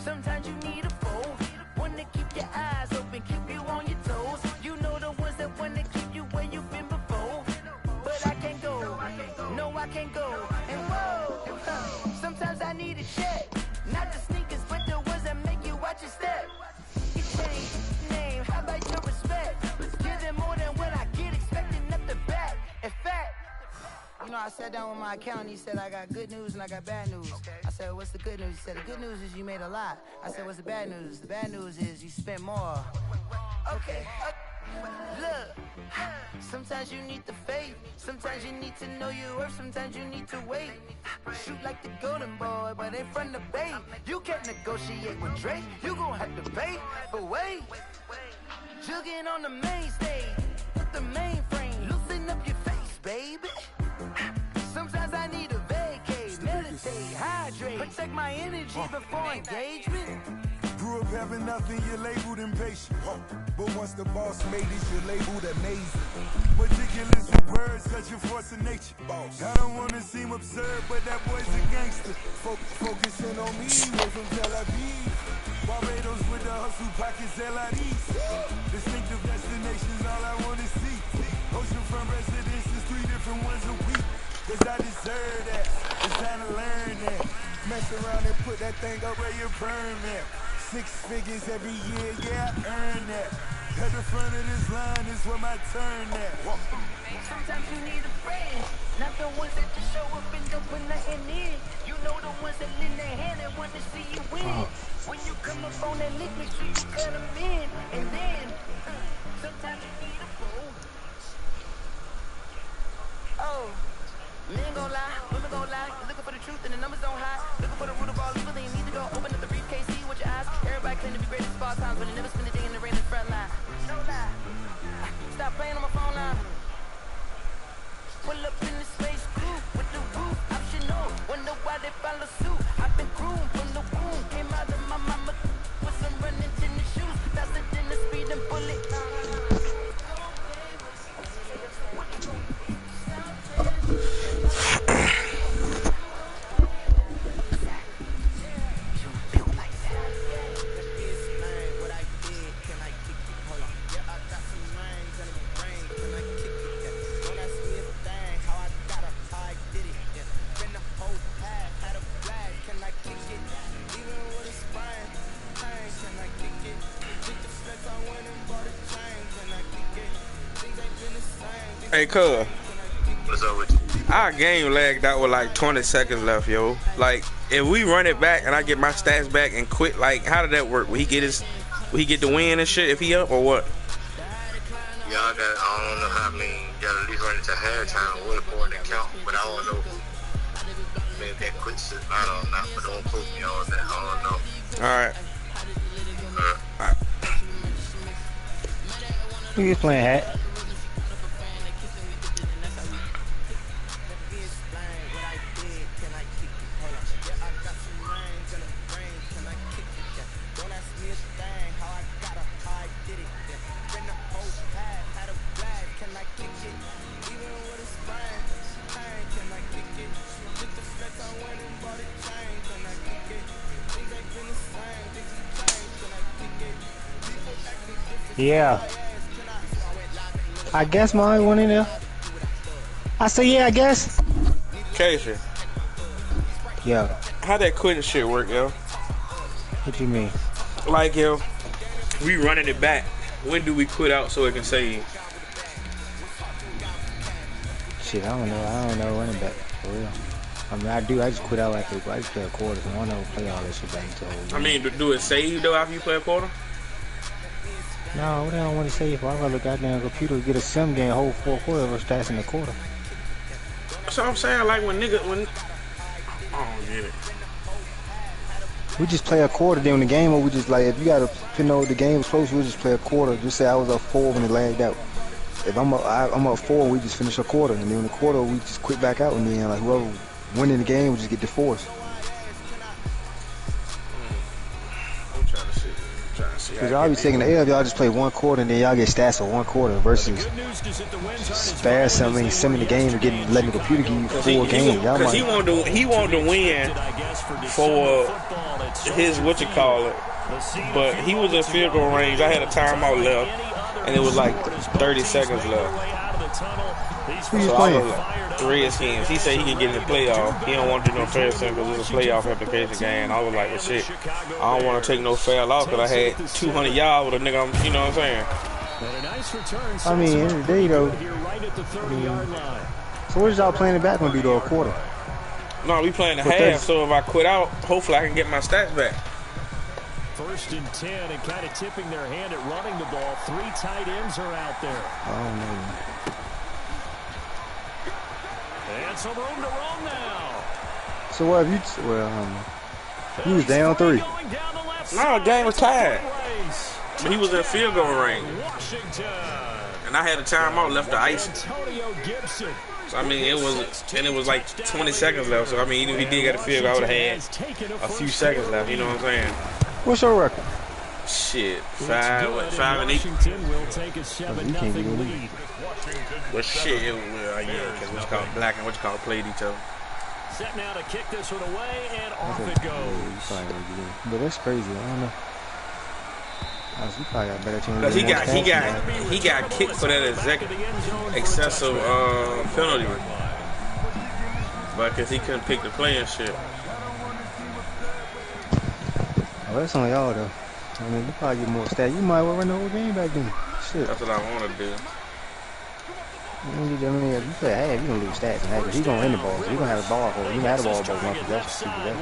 sometimes you need a foe, one to keep your eyes open, keep you on your toes. You know the ones that want to keep you where you've been before. But I can't go, no I can't go. And whoa, sometimes I need a check, not the sneakers, but the ones that make you watch your step. You change name, how about your respect? Give them more than what I get, expecting nothing back. In fact, you know, I sat down with my accountant, he said, I got good news and I got bad news. I said, what's the good news? He said, the good news is you made a lot. I said, what's the bad news? The bad news is you spent more. Okay. Look, sometimes you need the faith, sometimes you need to know your worth, sometimes you need to wait. Shoot like the golden boy, but in front of Bay. You can't negotiate with Drake, you gon' have to pay. But wait, jugging on the main stage, with the mainframe, loosen up your face, baby. Sometimes I need a vacate, meditate, hydrate, protect my energy before engagement. Grew up having nothing, you're labeled impatient. But once the boss made it, you're labeled amazing. Ridiculous with words, such a force of nature. I don't wanna seem absurd, but that boy's a gangster. Focusing on me, way from Tel Aviv. Barbados with the hustle pockets, LIDs. Distinctive destinations, all I wanna see. Oceanfront residences, 3 different ones a week. Cause I deserve that, it's time to learn that. Mess around and put that thing up where your permit. 6 figures every year, yeah, I earn that. At the front of this line is where my turn at. Sometimes you need a friend, not the ones that just show up and don't put nothing in. You know the ones that lend their hand and want to see you win. When you come up on that lick, make sure you cut them in. And then, sometimes you need a fool. Oh, men gon' lie, women gon' lie. You're looking for the truth and the numbers don't hide. Looking for the root of all evil, then you need to go open up the briefcase, see with your eyes. Everybody claim to be great at small times, but they never spend a day in the rain in the front line. No lie. Stop playing on my phone line. Pull up in the space crew with the roof optional. Wonder why they follow suit. I've been groomed from the womb. Came out of my mama with some running tennis shoes. Faster than the speeding bullet. Hey, cuz. What's up with you? Our game lagged out with like 20 seconds left, yo. Like, if we run it back and I get my stats back and quit, like, how did that work? Will he get the win and shit if he up or what? Y'all got, I don't know how many, y'all at least run into halftime with a point to count, but I don't know who made that quit shit. I don't know, but don't quote me on that. I don't know. Alright. Alright. Who you playing, Hat? Yeah. I guess mine went in there. I say yeah, I guess. Casey. Yeah. How that quitting shit work, yo? What you mean? Like, yo, we running it back. When do we quit out so it can save? Shit, I don't know running back for real. I mean, I just quit out after I just play a quarter. So I don't know play all that shit back until. I mean, do it save though after you play a quarter? No, what I don't want to say if I run the goddamn computer get a sim game whole 4 quarter of stats in the quarter. So I'm saying, like, when I don't get it. We just play a quarter during the game, or we just like if you gotta know the game was close, we just play a quarter. Just say I was up 4 when it lagged out. If I'm up 4, we just finish a quarter, and then in the quarter we just quit back out, and then like whoever winning the game, we just get the force. Because y'all be taking the L, y'all just play one quarter and then y'all get stats for one quarter versus fast so many games and letting the computer give you full game. Y'all Because he wanted to win for his but he was in field goal range. I had a timeout left, and it was like 30 seconds left. Who you So I playing? was like, the Redskins. He said he can get in the playoff. He don't want to do no fair sim because it's a playoff application game. I was like, well, shit, I don't want to take no foul off because I had 200 yards with a nigga. You know what I'm saying? I mean, end of the day, though. So what is y'all playing back gonna do though? A quarter? No, we playing the half. So if I quit out, hopefully I can get my stats back. 1st and 10 and kind of tipping their hand at running the ball. 3 tight ends are out there. Oh man. And some room to run now. So what have you? He was down 3. No, the game was tied. He was in field goal range, and I had a timeout left to ice. So, I mean, it was like 20 seconds left. So I mean, even if he did get a field goal, I would have had a few seconds left. You know what I'm saying? What's your record? Shit, 5 and 8. Will take a 7-0 lead. Well, shit, yeah, because what you call black and what you call played each other. Set now to kick this one away, and off it goes. But that's crazy. I don't know. He probably got a better chance. Because he got kicked for that excessive penalty, but because he couldn't pick the play and shit. Oh, that's on y'all though. I mean, you probably get more stats. You might well run the whole game back then. Shit. That's what I want to do. I mean, if you play half, you gonna lose stats. And he's gonna win the ball. So he gonna have a ball for it. You gonna have the ball both months. That's stupid.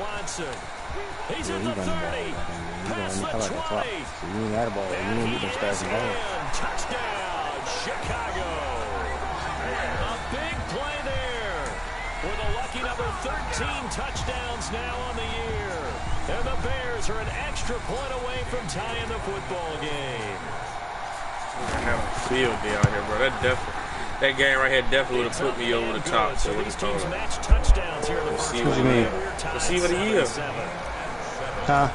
He's running the ball. He's gonna win the clock. So you ain't had the ball. You ain't need them stats in the ball. Touchdown, Chicago. A big play there. With a lucky number 13 touchdowns now on the year. And the Bears are an extra point away from tying the football game. I have a field day out here, bro. That game right here definitely would have put me over the top. So these teams match touchdowns here in the first What you mean? Receiver of the year. Huh?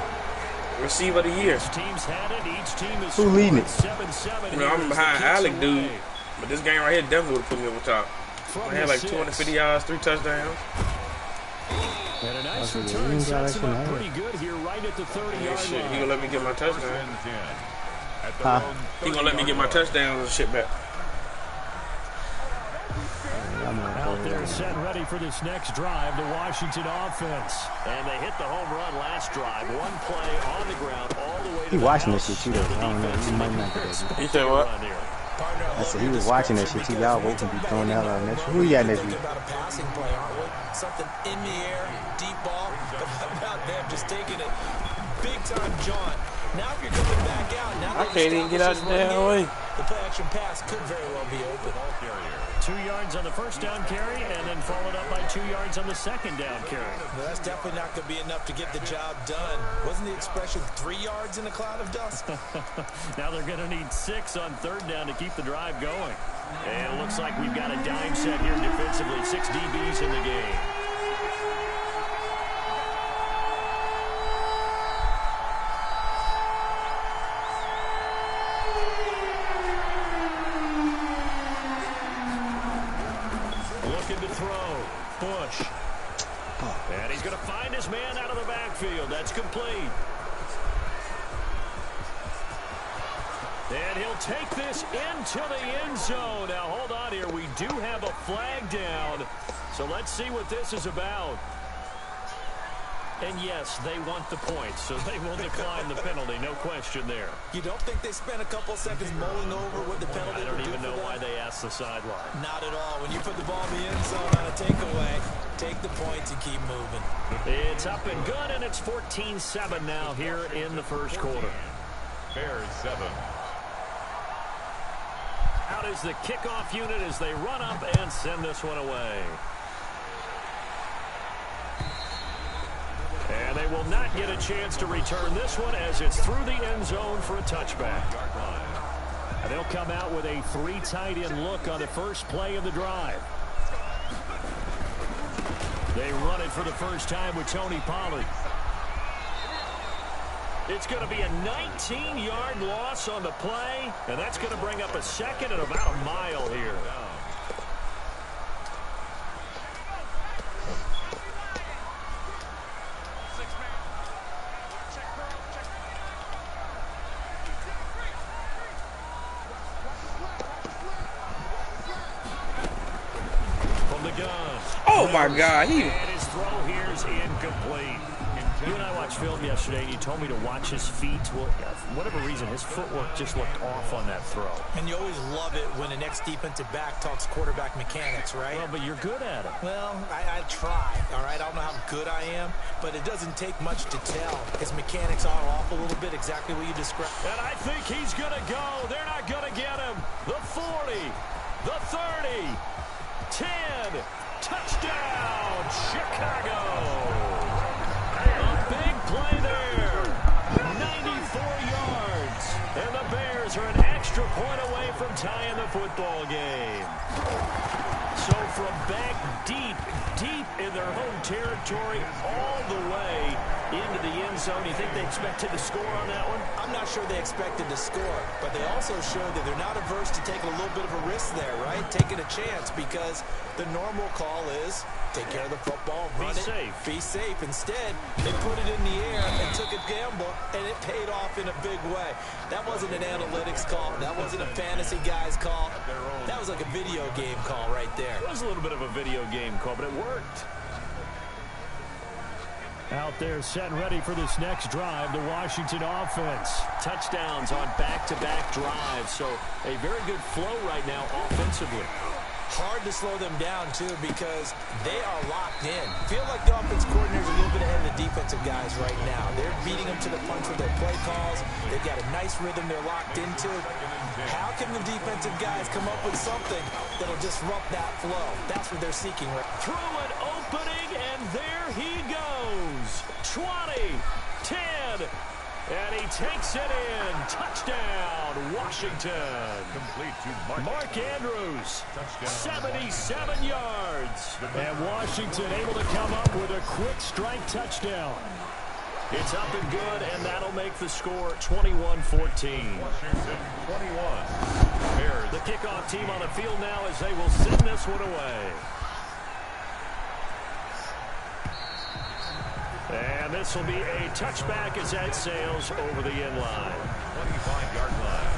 Receiver of the year. Teams had it. Each team is Who leading it? 7-7. You know, I'm behind Alec, dude. But this game right here definitely would have put me over the top. I had like 250 yards, 3 touchdowns. And a nice return sets him up pretty good here right at the 30-yard line. He gonna let me get my touchdown. Huh? He gonna let me get my touchdowns and shit back. Out there set ready for this next drive, the Washington offense. And they hit the home run last drive. One play on the ground all the way to He watching this shit too though. I don't know. He might not get that. You said what? I said he was watching that shit too. Y'all both can be throwing the hell out of next week. Who you got next week? About a passing play, aren't we? Something in the air, deep ball. But how about them just taking it big time jaunt? Now if you're coming back out, now I can't even get out of the damn way. The play action pass could very well be open. 2 yards on the first down carry, and then followed up by 2 yards on the second down carry. Well, that's definitely not going to be enough to get the job done. Wasn't the expression 3 yards in a cloud of dust? Now they're going to need 6 on third down to keep the drive going. And it looks like we've got a dime set here defensively. 6 DBs in the game. Looking to throw. Bush. And he's going to find his man out of the backfield. That's complete. And he'll take this into the end zone. Now, hold on here. We do have a flag down. So let's see what this is about. And yes, they want the points, so they will decline the penalty. No question there. You don't think they spent a couple seconds mulling over what the penalty I don't would do even know for why them? they asked the sideline. Not at all. When you put the ball in the end zone on a takeaway, take the points and keep moving. It's up and good, and it's 14-7 now here in the first quarter. Bears 7. Out is the kickoff unit as they run up and send this one away. And they will not get a chance to return this one as it's through the end zone for a touchback. And they'll come out with a 3 tight end look on the first play of the drive. They run it for the first time with Tony Pollard. It's going to be a 19-yard loss on the play, and that's going to bring up a second and about a mile here. From the gun. Oh, my God. And his throw here is incomplete. You and I watched film yesterday, and you told me to watch his feet. Well, for whatever reason, his footwork just looked off on that throw. And you always love it when the next defensive back talks quarterback mechanics, right? Well, but you're good at it. Well, I try, all right? I don't know how good I am, but it doesn't take much to tell. His mechanics are off a little bit, exactly what you described. And I think he's going to go. They're not going to get him. The 40, the 30, 10, touchdown, Chicago. A big play there, 94 yards, and the Bears are an extra point away from tying the football game. So from back deep in their home territory, all the way into the end zone, you think they expected to score on that one? I'm not sure they expected to score, but they also showed that they're not averse to taking a little bit of a risk there, right? Taking a chance, because the normal call is take care of the football, run it, be safe. Instead, they put it in the air and took a gamble, and it paid off in a big way. That wasn't an analytics call. That wasn't a fantasy guy's call. That was like a video game call right there. It was a little bit of a video game call, but it worked. Out there set and ready for this next drive, the Washington offense. Touchdowns on back-to-back drives, so a very good flow right now offensively. Hard to slow them down, too, because they are locked in. Feel like the offense coordinator's a little bit ahead of the defensive guys right now. They're beating them to the punch with their play calls. They've got a nice rhythm they're locked into. How can the defensive guys come up with something that'll disrupt that flow? That's what they're seeking. Through an opening, and there he goes. 20, 10, and he takes it in. Touchdown, Washington. Complete to Mark Andrews, 77 yards. And Washington able to come up with a quick strike touchdown. It's up and good, and that'll make the score 21-14. Washington 21. Bears. The kickoff team on the field now as they will send this one away. And this will be a touchback as that sails over the end line. 25-yard line.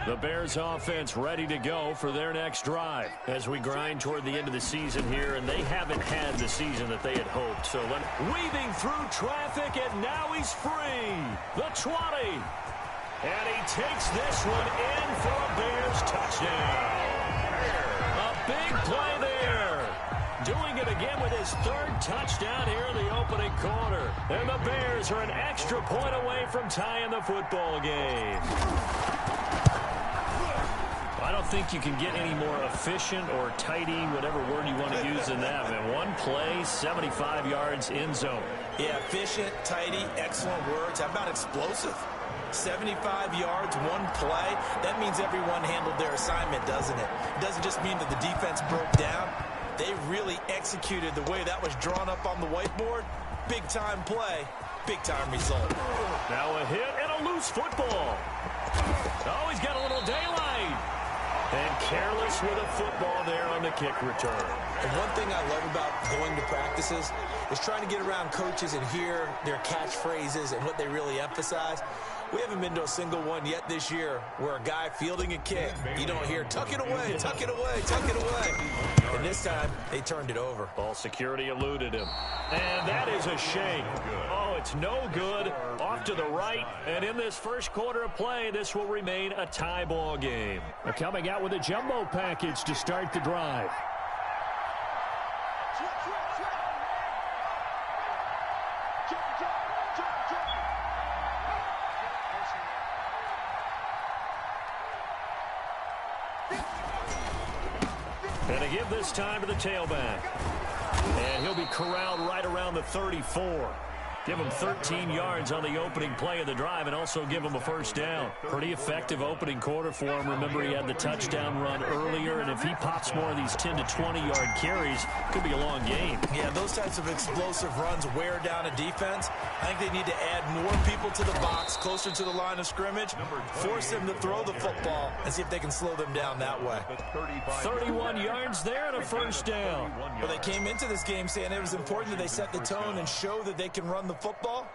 The Bears offense ready to go for their next drive as we grind toward the end of the season here, and they haven't had the season that they had hoped. So weaving through traffic, and now he's free. The 20. And he takes this one in for a Bears touchdown. A big play there. Doing it again with his third touchdown here in the opening quarter. And the Bears are an extra point away from tying the football game. I don't think you can get any more efficient or tidy, whatever word you want to use in that. Man, one play, 75 yards in zone. Yeah, efficient, tidy, excellent words. How about explosive? 75 yards, one play. That means everyone handled their assignment, doesn't it? It doesn't just mean that the defense broke down. They really executed the way that was drawn up on the whiteboard. Big-time play, big-time result. Now a hit and a loose football. Oh, he's got a little daylight. And careless with a football there on the kick return. And one thing I love about going to practices is trying to get around coaches and hear their catchphrases and what they really emphasize. We haven't been to a single one yet this year where a guy fielding a kick, you don't hear, tuck it away, tuck it away, tuck it away. And this time, they turned it over. Ball security eluded him. And that is a shame. Oh, it's no good. Off to the right. And in this first quarter of play, this will remain a tie ball game. They're coming out with a jumbo package to start the drive. And to give this time to the tailback. And he'll be corralled right around the 34. Give him 13 yards on the opening play of the drive and also give him a first down. Pretty effective opening quarter for him. Remember, he had the touchdown run earlier, and if he pops more of these 10 to 20-yard carries, could be a long game. Yeah, those types of explosive runs wear down a defense. I think they need to add more people to the box, closer to the line of scrimmage, force them to throw the football, and see if they can slow them down that way. 31 yards there and a first down. Well, they came into this game saying it was important that they set the tone and show that they can run the football.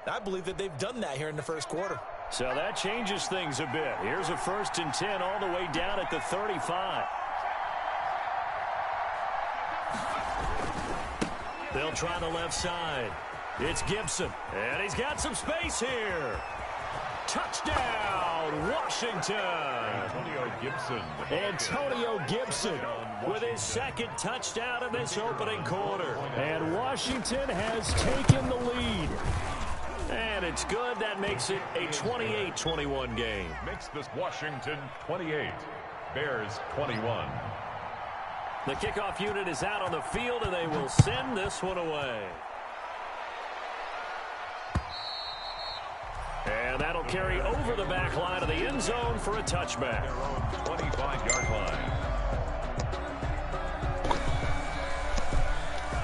I believe that they've done that here in the first quarter. So that changes things a bit. Here's a 1st and 10 all the way down at the 35. They'll try the left side. It's Gibson, and he's got some space here. Touchdown, Washington. Antonio Gibson with his 2nd touchdown in this opening quarter. And Washington has taken the lead. And it's good. That makes it a 28-21 game. Makes this Washington 28, Bears 21. The kickoff unit is out on the field, and they will send this one away. And that'll carry over the back line of the end zone for a touchback. 25-yard line.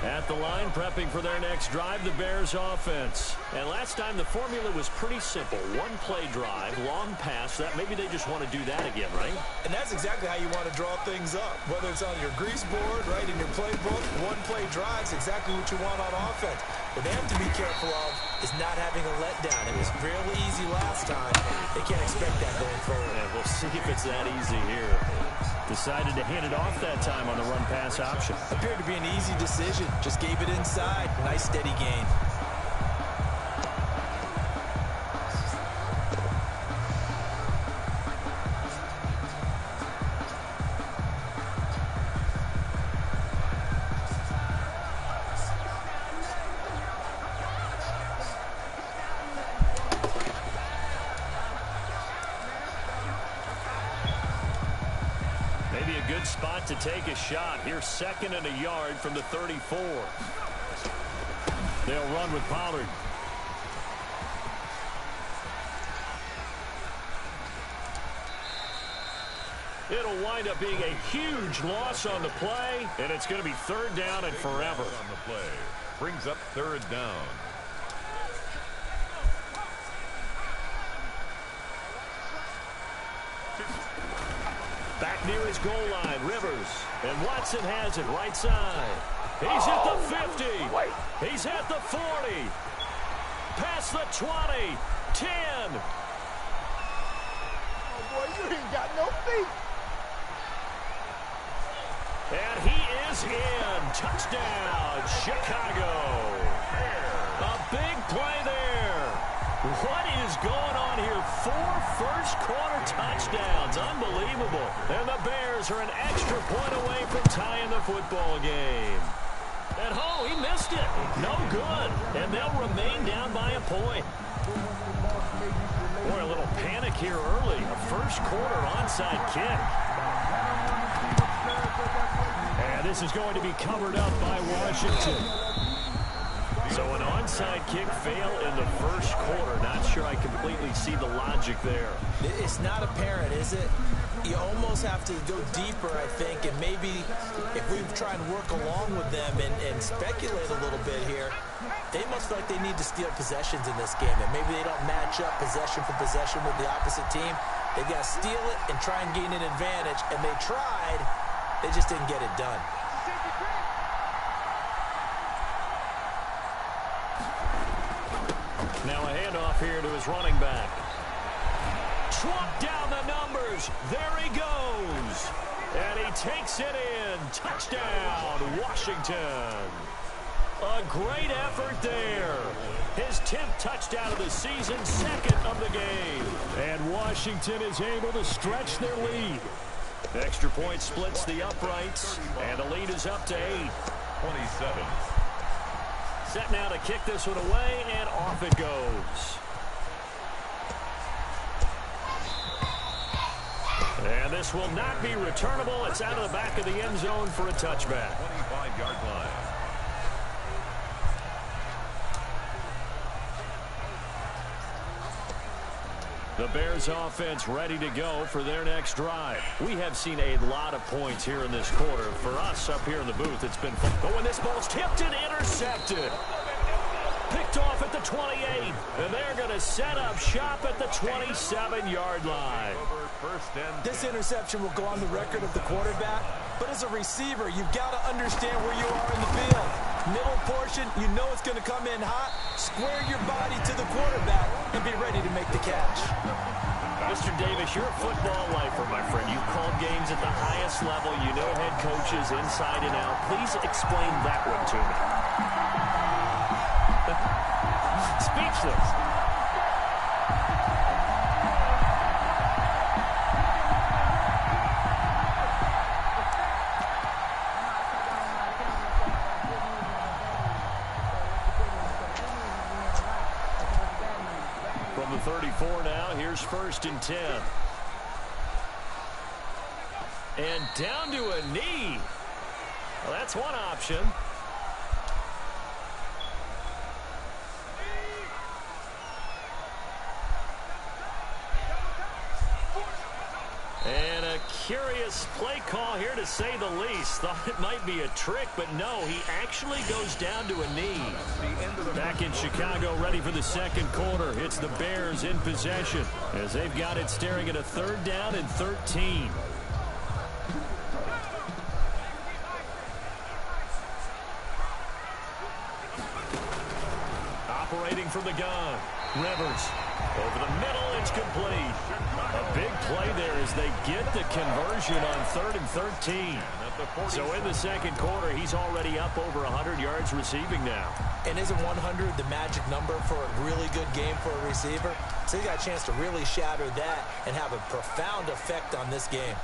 At the line, prepping for their next drive, the Bears offense. And last time, the formula was pretty simple. One play drive, long pass. That maybe they just want to do that again, right? And that's exactly how you want to draw things up. Whether it's on your grease board, right, in your playbook, one play drive's exactly what you want on offense. What they have to be careful of is not having a letdown. It was really easy last time. They can't expect that going forward. And we'll see if it's that easy here. Decided to hand it off that time on the run-pass option. Appeared to be an easy decision. Just gave it inside. Nice steady gain. Spot to take a shot. Here's 2nd and a yard from the 34. They'll run with Pollard. It'll wind up being a huge loss on the play, and it's going to be 3rd down and forever. On the play. Brings up 3rd down. Back near his goal line, Rivers. And Watson has it right side. He's at the 50. He's at the 40. Past the 20. 10. Oh, boy, you ain't got no feet. And he is in. Touchdown, Chicago. A big play there. What is going on here? 4 first-quarter touchdowns. Unbelievable. And the Bears are an extra point away from tying the football game. And, oh, he missed it. No good. And they'll remain down by a point. Boy, a little panic here early. A first-quarter onside kick. And this is going to be covered up by Washington. So an onside kick fail in the first quarter. Not sure I completely see the logic there. It's not apparent, is it? You almost have to go deeper, I think, and maybe if we try and work along with them and speculate a little bit here, they must feel like they need to steal possessions in this game, and maybe they don't match up possession for possession with the opposite team. They've got to steal it and try and gain an advantage, and they tried. They just didn't get it done. Now a handoff here to his running back. Truck down the numbers. There he goes. And he takes it in. Touchdown, Washington. A great effort there. His 10th touchdown of the season, 2nd of the game. And Washington is able to stretch their lead. Extra point splits the uprights, and the lead is up to 8. 27. Set now to kick this one away, and off it goes. And this will not be returnable. It's out of the back of the end zone for a touchback. 25-yard line. The Bears offense ready to go for their next drive. We have seen a lot of points here in this quarter. For us up here in the booth, it's been fun. But when this ball's tipped and intercepted. Picked off at the 28. And they're going to set up shop at the 27-yard line. This interception will go on the record of the quarterback. But as a receiver, you've got to understand where you are in the field. Middle portion, you know it's going to come in hot. Square your body to the quarterback and be ready to make the catch. Mr. Davis, you're a football lifer, my friend. You've called games at the highest level. You know head coaches inside and out. Please explain that one to me. Speechless. From the 34 now, here's 1st and 10. And down to a knee. Well, that's one option. And a curious play call here, to say the least. Thought it might be a trick, but no, he actually goes down to a knee. Back in Chicago, ready for the second quarter. It's the Bears in possession as they've got it staring at a 3rd down and 13. Operating from the gun, Rivers. Over the middle, it's complete. A big play there as they get the conversion on 3rd and 13. So in the second quarter, he's already up over 100 yards receiving now. And isn't 100 the magic number for a really good game for a receiver? So he got a chance to really shatter that and have a profound effect on this game.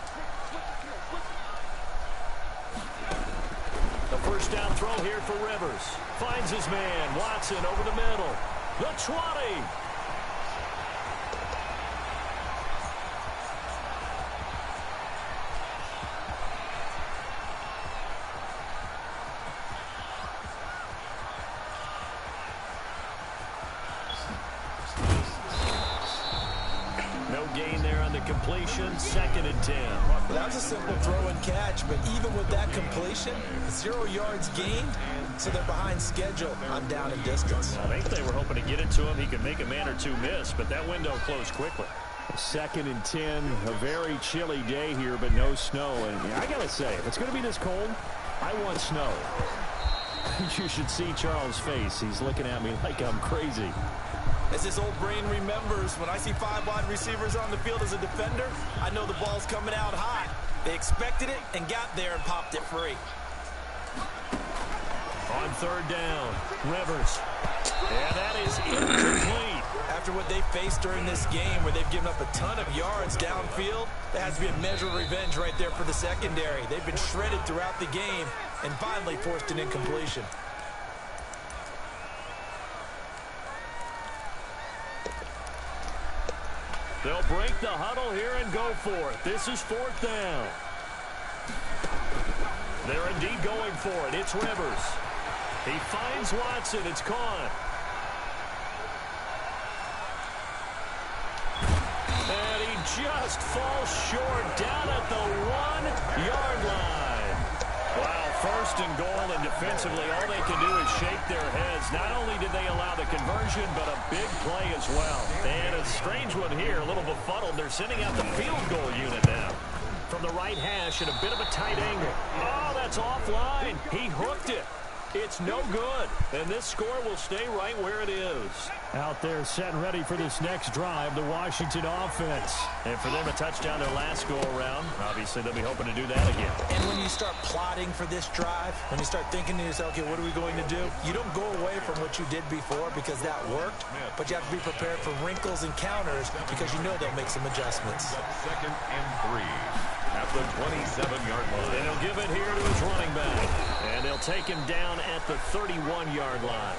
The first down throw here for Rivers. Finds his man, Watson, over the middle. The 20. Gain there on the completion, 2nd and 10. Well, that was a simple throw and catch, but even with that completion, 0 yards gained, so they're behind schedule on down and distance. I think they were hoping to get it to him. He could make a man or two miss, but that window closed quickly. 2nd and 10, a very chilly day here, but no snow. And I got to say, if it's going to be this cold, I want snow. You should see Charles' face. He's looking at me like I'm crazy. As his old brain remembers, when I see 5 wide receivers on the field as a defender, I know the ball's coming out hot. They expected it and got there and popped it free. On 3rd down, Rivers. And that is incomplete. After what they faced during this game, where they've given up a ton of yards downfield, there has to be a measure of revenge right there for the secondary. They've been shredded throughout the game and finally forced an incompletion. They'll break the huddle here and go for it. This is 4th down. They're indeed going for it. It's Rivers. He finds Watson. It's caught. And he just falls short down at the 1-yard line. Wow, 1st and goal, and defensively, all they can do is shake their heads. Not only did they allow the conversion, but a big play as well. And a strange one here, a little befuddled. They're sending out the field goal unit now. From the right hash at a bit of a tight angle. Oh, that's offline. He hooked it. It's no good. And this score will stay right where it is. Out there set and ready for this next drive, the Washington offense. And for them, a touchdown their last go-around. Obviously, they'll be hoping to do that again. And when you start plotting for this drive, when you start thinking to yourself, okay, what are we going to do? You don't go away from what you did before because that worked, but you have to be prepared for wrinkles and counters because you know they'll make some adjustments. 2nd and 3 at the 27-yard line. And he'll give it here to his running back. And they'll take him down at the 31-yard line.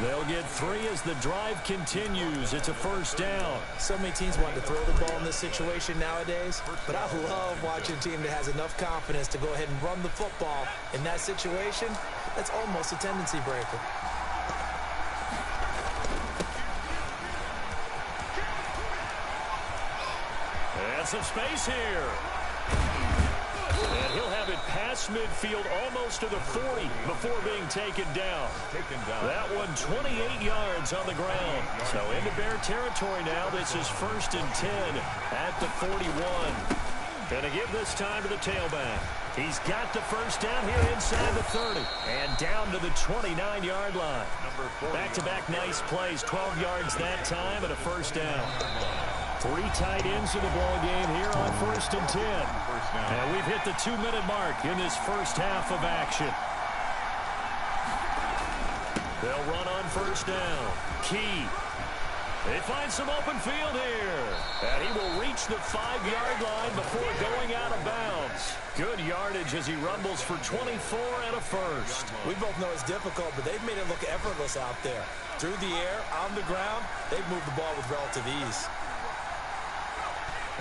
They'll get 3 as the drive continues. It's a 1st down. So many teams want to throw the ball in this situation nowadays, but I love watching a team that has enough confidence to go ahead and run the football. In that situation, that's almost a tendency breaker. some space here. And he'll have it past midfield almost to the 40 before being taken down. That one 28 yards on the ground. So into Bear territory now. This is 1st and 10 at the 41. Going to give this time to the tailback. He's got the first down here inside the 30. And down to the 29-yard line. Back-to-back nice plays. 12 yards that time and a first down. 3 tight ends in the ball game here on 1st and 10. And we've hit the 2-minute mark in this first half of action. They'll run on first down. Key. They find some open field here. And he will reach the 5-yard line before going out of bounds. Good yardage as he rumbles for 24 and a first. We both know it's difficult, but they've made it look effortless out there. Through the air, on the ground, they've moved the ball with relative ease.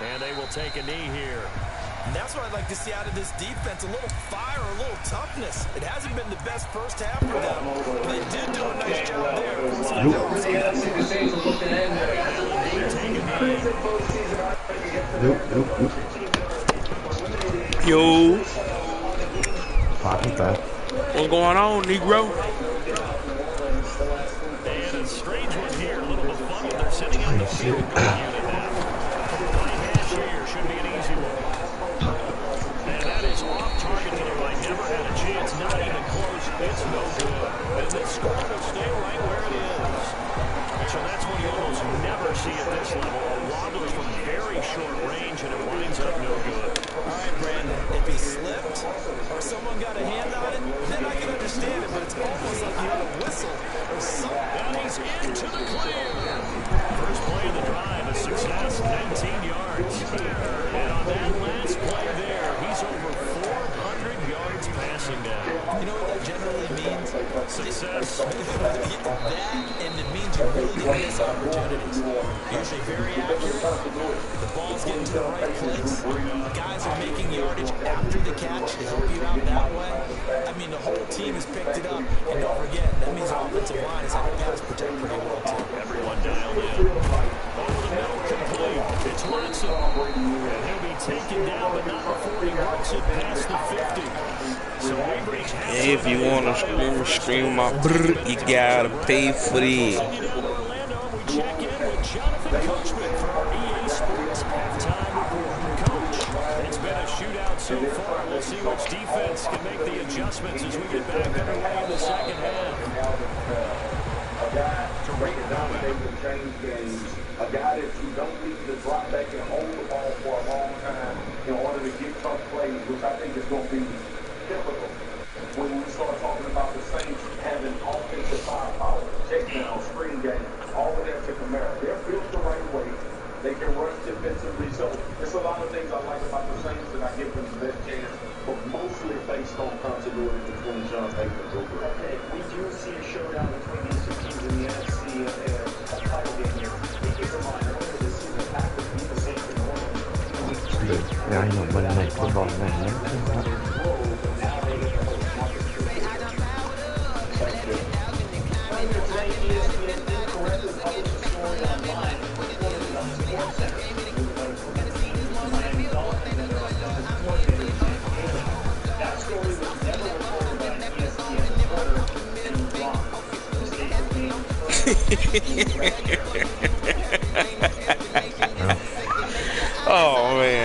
And they will take a knee here. And that's what I'd like to see out of this defense, a little fire, a little toughness. It hasn't been the best first half for them, but they did do a nice job there. Yo. What's going on, Negro? And a strange one here, a little befuddled. They're sitting on the field goal unit now. Here should be an easy one. And that is off target to the right. Never had a chance, not even close. It's no good. And this score will stay right where it is. So that's what you almost never see at this level. A wobbler from very short range, and it winds up no good. All right, Brandon, if he slipped or someone got a hand on it, then I can understand it, but it's almost like he had a whistle or something. And he's into the clear. First play of the drive, a success, 19 yards. And on that last play there, he's over 400 yards passing down. You know what that generally means? Success. That, and it means you really didn't miss opportunities. Usually very accurate. The ball's getting to the right place. Guys are making yardage after the catch to help you out that way. I mean, the whole team has picked it up. And don't forget, that means the offensive line has had to pass protect pretty well, too. Everyone dialed in. Over the middle, complete. It's Watson. And he'll be taken down, but not before he works it past the 50. So we reach half. If you want to scream my brr, you gotta pay for it. Orlando, we check in with Jonathan Coachman for our EA Sports halftime report. Coach, it's been a shootout so far. We'll see which defense can make the adjustments as we get back underway in the second half. A guy to dominate the change games, a guy that you don't need to drop back and hold the ball for a long time in order to get tough plays, which I think is going to be difficult when we start talking about the Saints having offensive firepower, takedown, screen game, all of that to Kamara. They're built the right way. They can rush defensively. So there's a lot of things I like about the Saints that I give them the best chance, but mostly based on continuity between Sean Payton and Joe Burrow. Okay, we do see a showdown between these two teams in the NFC a title game here. Keep in mind, earlier this season, the Packers beat the Saints in Orlando. I know, but like football, man. Oh man.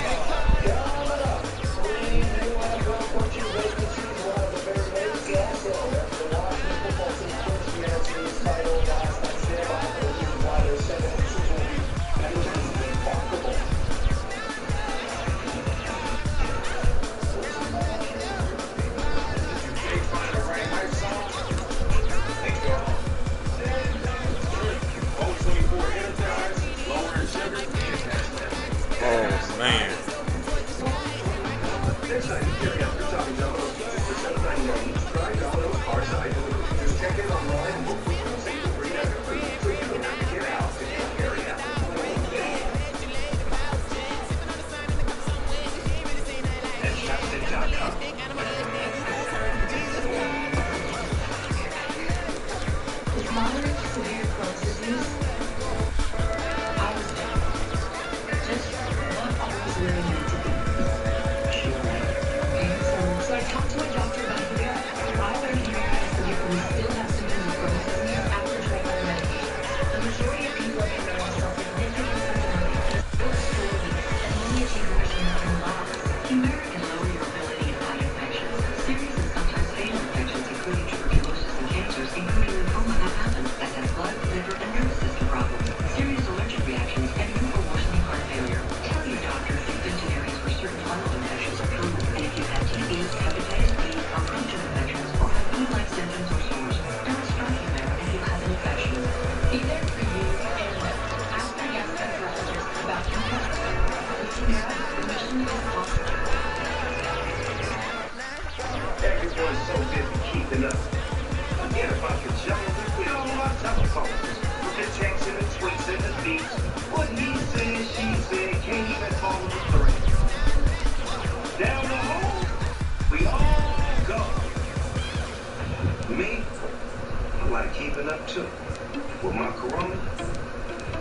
with my corona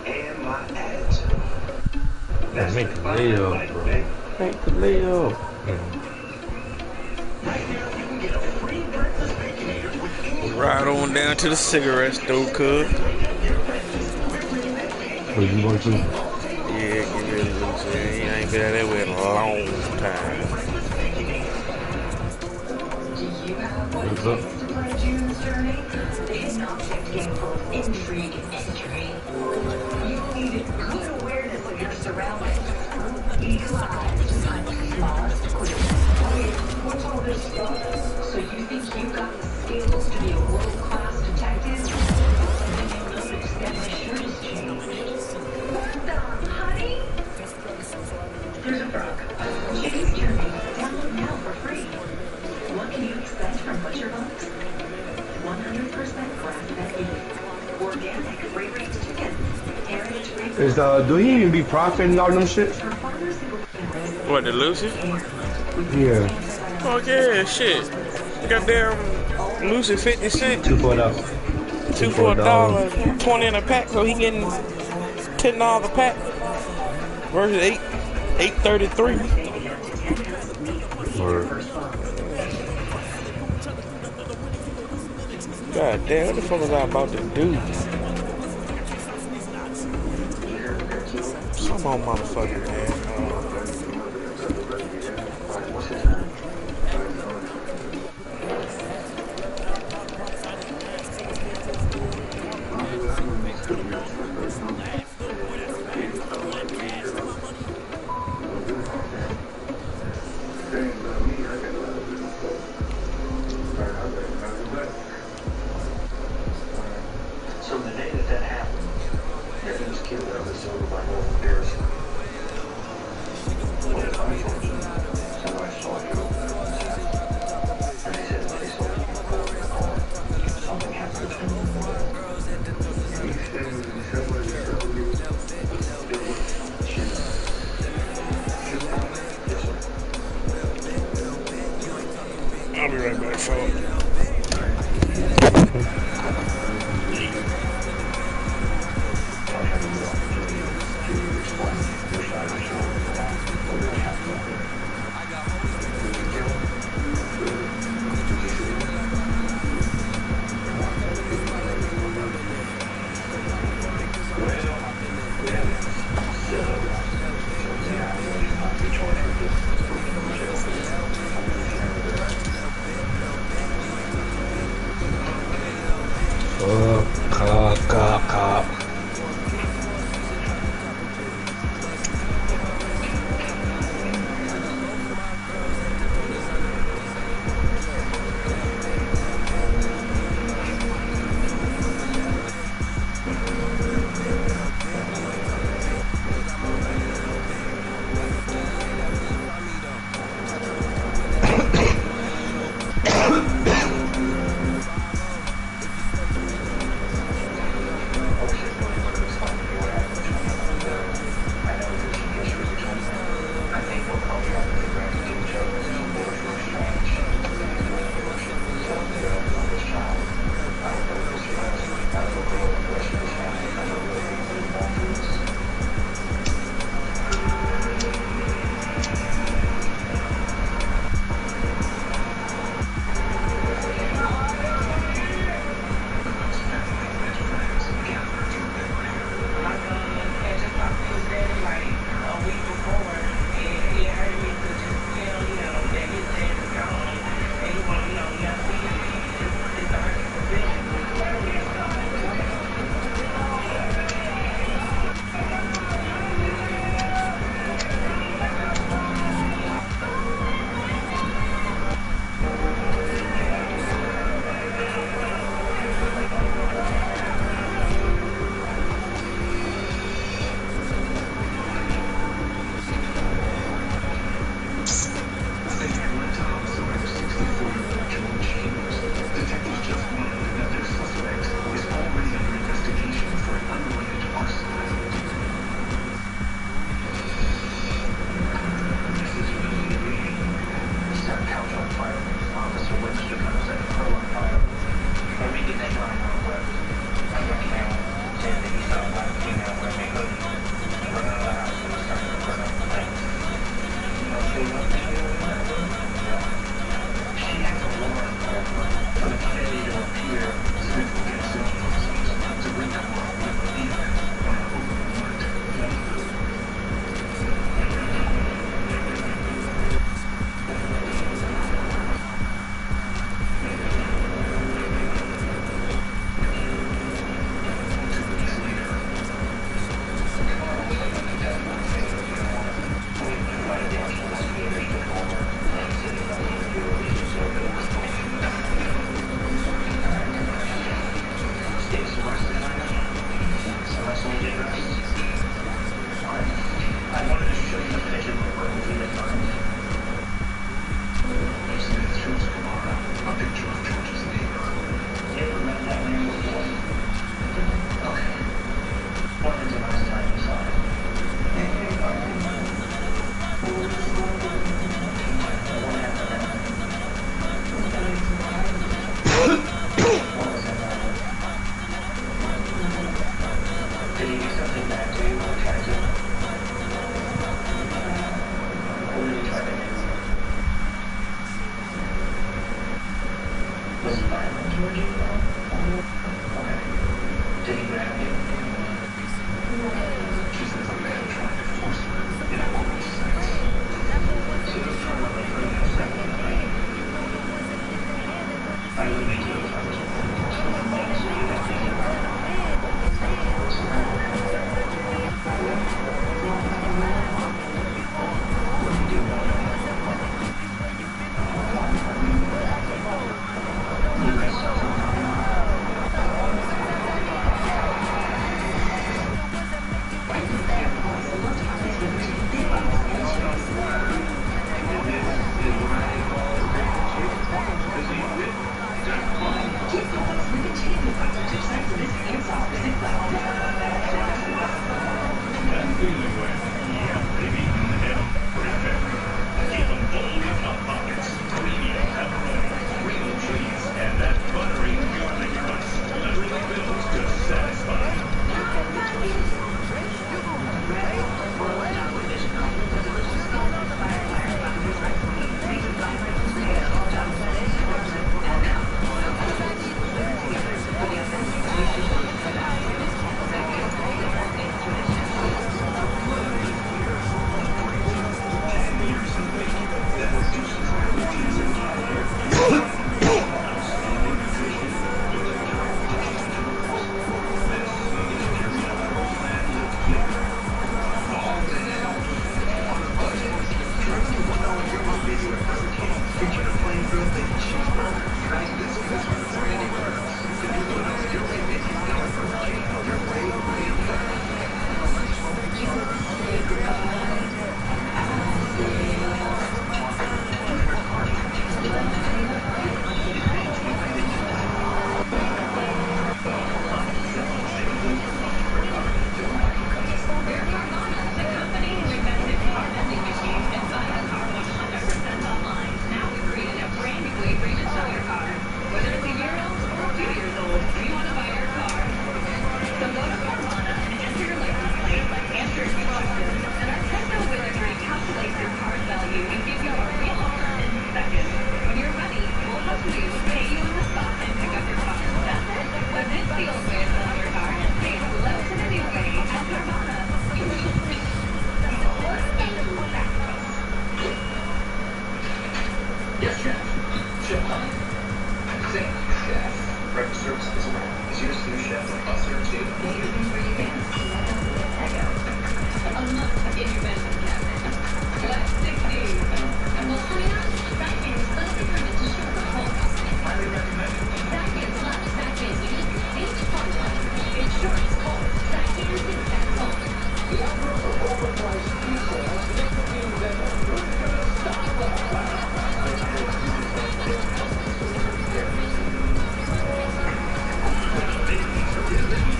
and my ads. Yeah, make the layup, bro. Make the layup. Ride on down to the cigarette store, cuz. Where you going to? Yeah, give me a loose. I ain't been out that way in a long time. What's up? Intrigue and entry. You needed good awareness of your surroundings. Eagle eyes, smart, quick. What's all this stuff? So you think you got the skills to be a world-class detective? Then you'll notice that my shirt has changed. What the, honey? There's a frog. Chicken's journey. Download now for free. What can you expect from ButcherBox? 100% grass-fed beef. Organic, free-range chicken. Heritage free. Do he even be profiting all them shit? What, the Lucy? Yeah. Oh yeah, shit. Goddamn Lucy 50 cents. 2 for $1. 2 for $1, 20 in a pack, so he getting $10 a pack. Versus $8.33. God damn, what the fuck was I about to do? Some old motherfucker, man. So the day that happened, he was killed out of the silver by Norman Garrison. When I told you, somebody saw you over there on the set. And they said that they saw you in the car. Something happened between them. He said somebody saw you. I'll be right back, folks.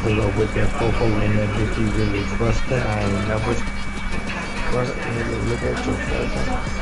pull up with that fofo and that bitch, you really bust that. I ain't never bust it. Nigga, look at your face.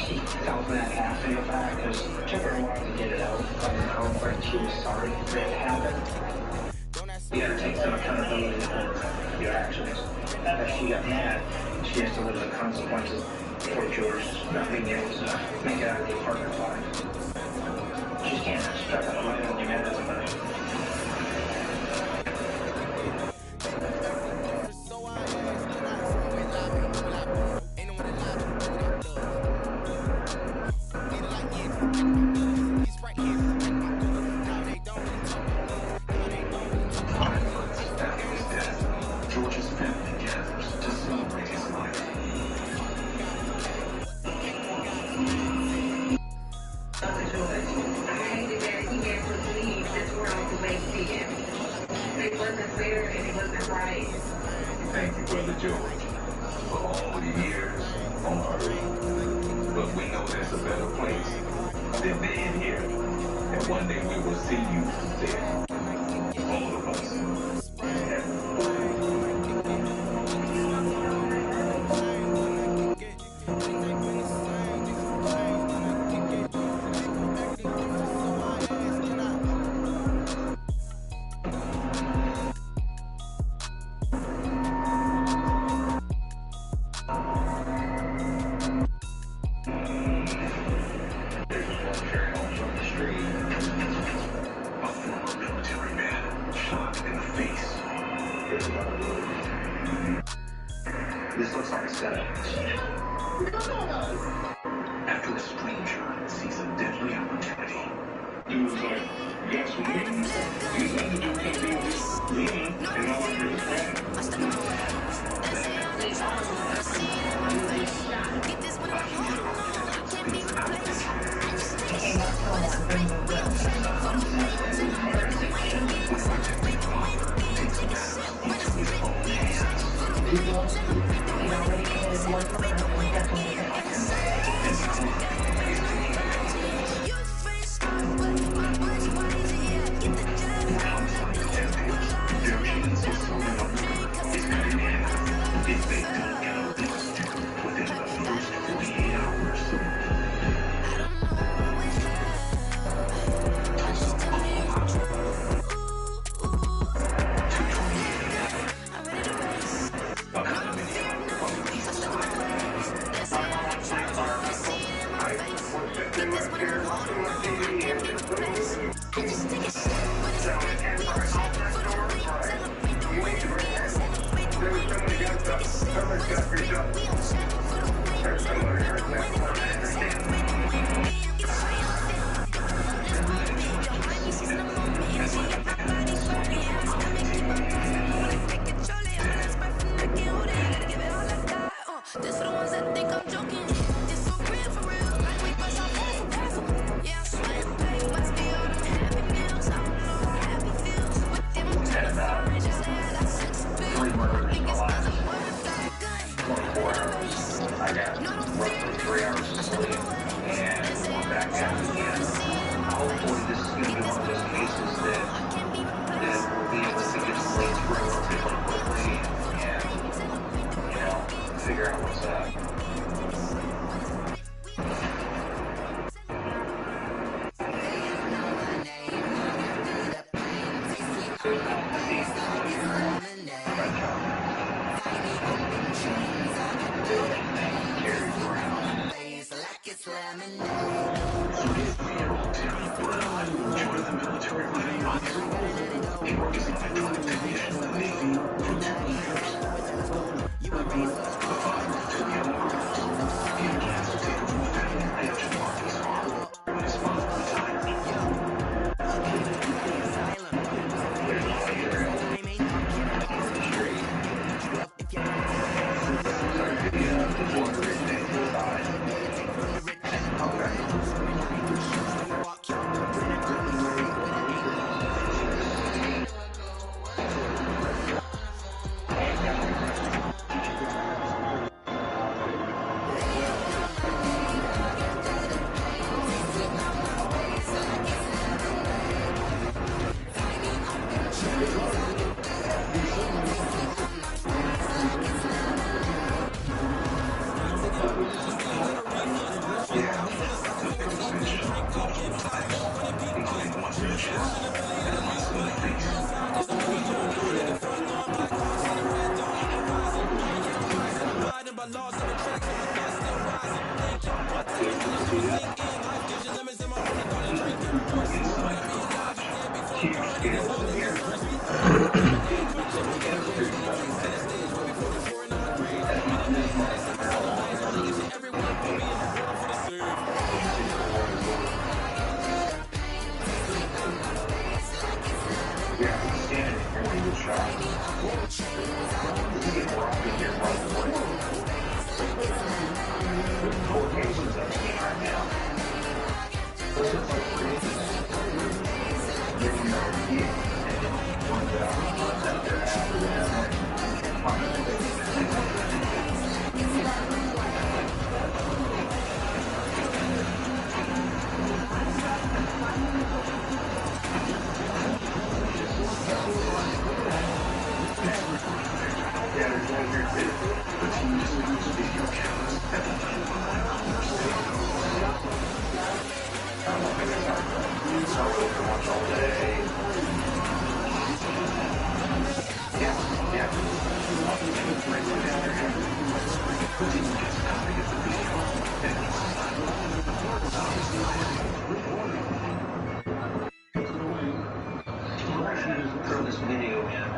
She tells me that I have to go back because it took her a while to get it out on her own, but she was sorry for it to happen. You gotta take some accountability for your actions. If she got mad, she has to live with the consequences for George not being able to make it out of the apartment alive. She just can't strike out a light when you're mad at somebody. Thank you, Brother George, for all the years on earth. But we know there's a better place than being here. And one day we will see you there. All of us. This looks like a setup. After a stranger sees a deadly opportunity, he was like, "Got some meetings? He's about to do something with me and all of your friends." Throw this video in, and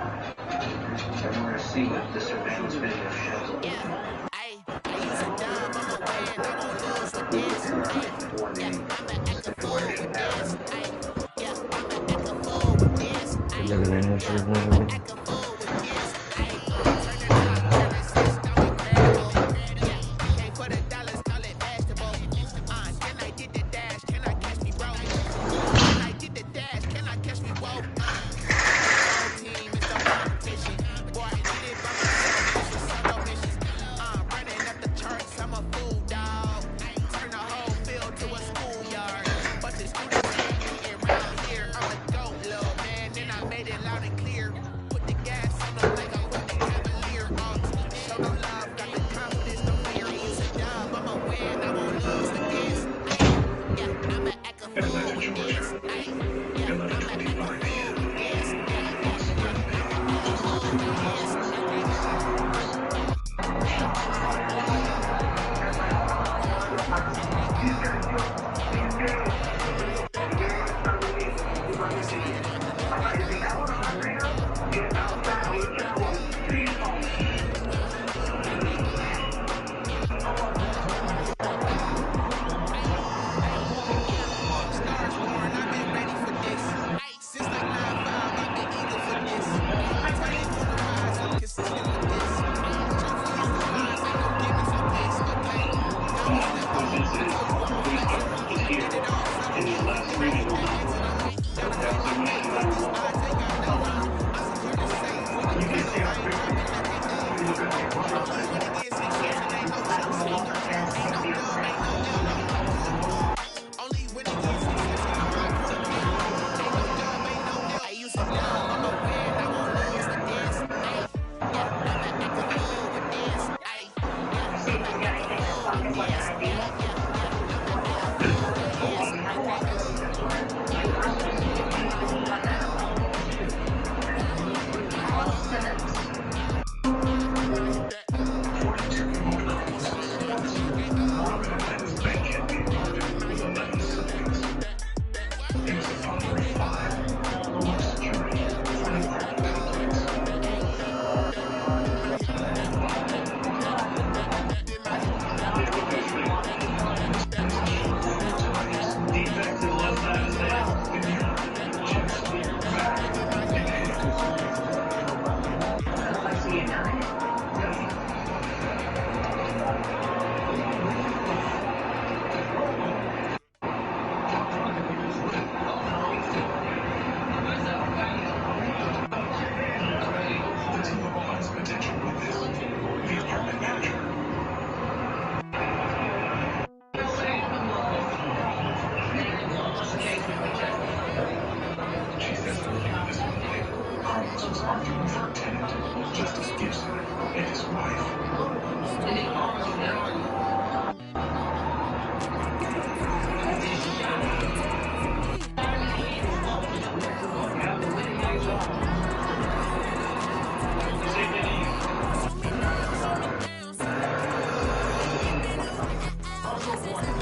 we're gonna see what the surveillance video shows.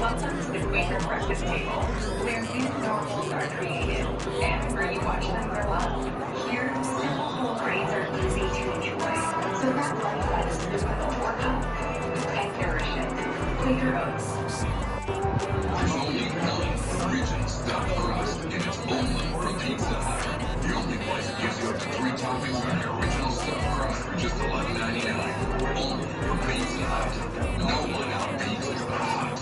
Welcome to the Quaker Breakfast Table, where new normals are created and where you watch them grow up. Here, simple whole grains are easy to enjoy, so that lifestyle is good with a workout and nourishing. Quaker Oats. Regions stuffed crust, and it's only from Pizza Hut. The only place that gives you up to 3 toppings on your original stuffed crust for just $11.99. Only from Pizza Hut. No one out-pizzas the Hut.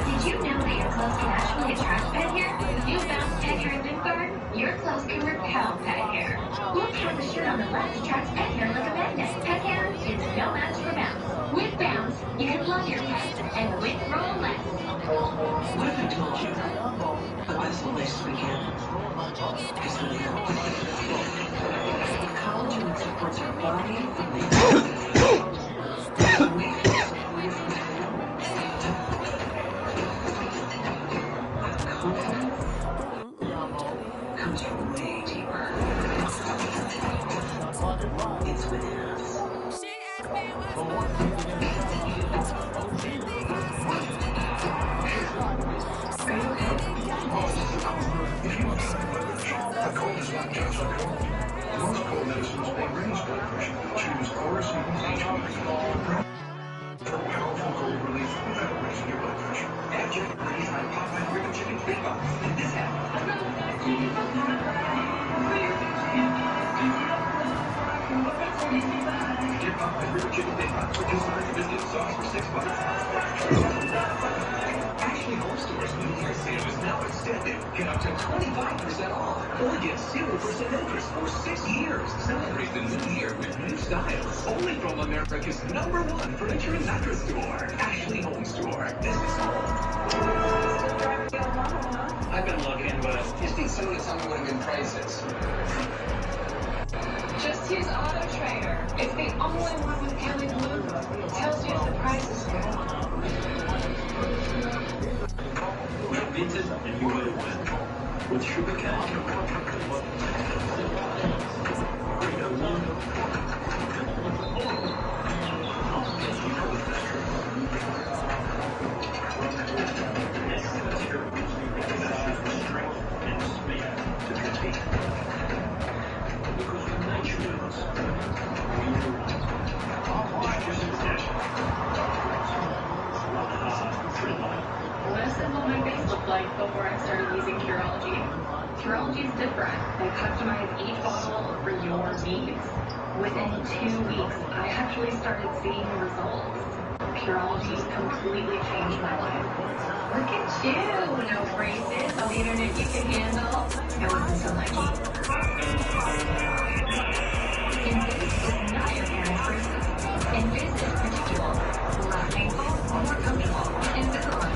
Did you know that your clothes can actually attract pet hair? You found pet hair in Lifguard? Your clothes can repel pet hair. Look how the shirt on the left attracts pet hair like a magnet. Pet hair is no match for Bounce. With Bounce, you can love your pet and with roll less. What if I told you the best place we can is with you? Collagen that supports our body and comes from way deeper. It's within us. A cold is not just a cold. Most cold medicines may raise blood pressure. Choose Corazine HPP for powerful cold relief without raising your blood pressure. And chicken raised by Popeye Ribbon Chicken Big Box. This Get Popeye Ribbon Chicken Big Box with inspired biscuit sauce for $6. Ashley Home Store's New Year sale is now extended. Get up to 25% off or get 0% interest for 6 years. Celebrate the new year with new styles. Only from America's #1 furniture and mattress store. Ashley Home Store. This is home. I've been looking, but you see someone tell me what a good price is. Just use Auto Trader. It's the only one with Kelly Blue. It tells you if the price is good. Pizzas and you would have went with Sugar Cat. This is what my face looked like before I started using Curology. Curology is different. They customize each bottle for your needs. Within 2 weeks, I actually started seeing results. Curology completely changed my life. Look at you! No braces, on the internet you can handle. I wasn't so lucky. Invis is not your parents' braces. Invis is predictable, less painful, more comfortable, Invisalign.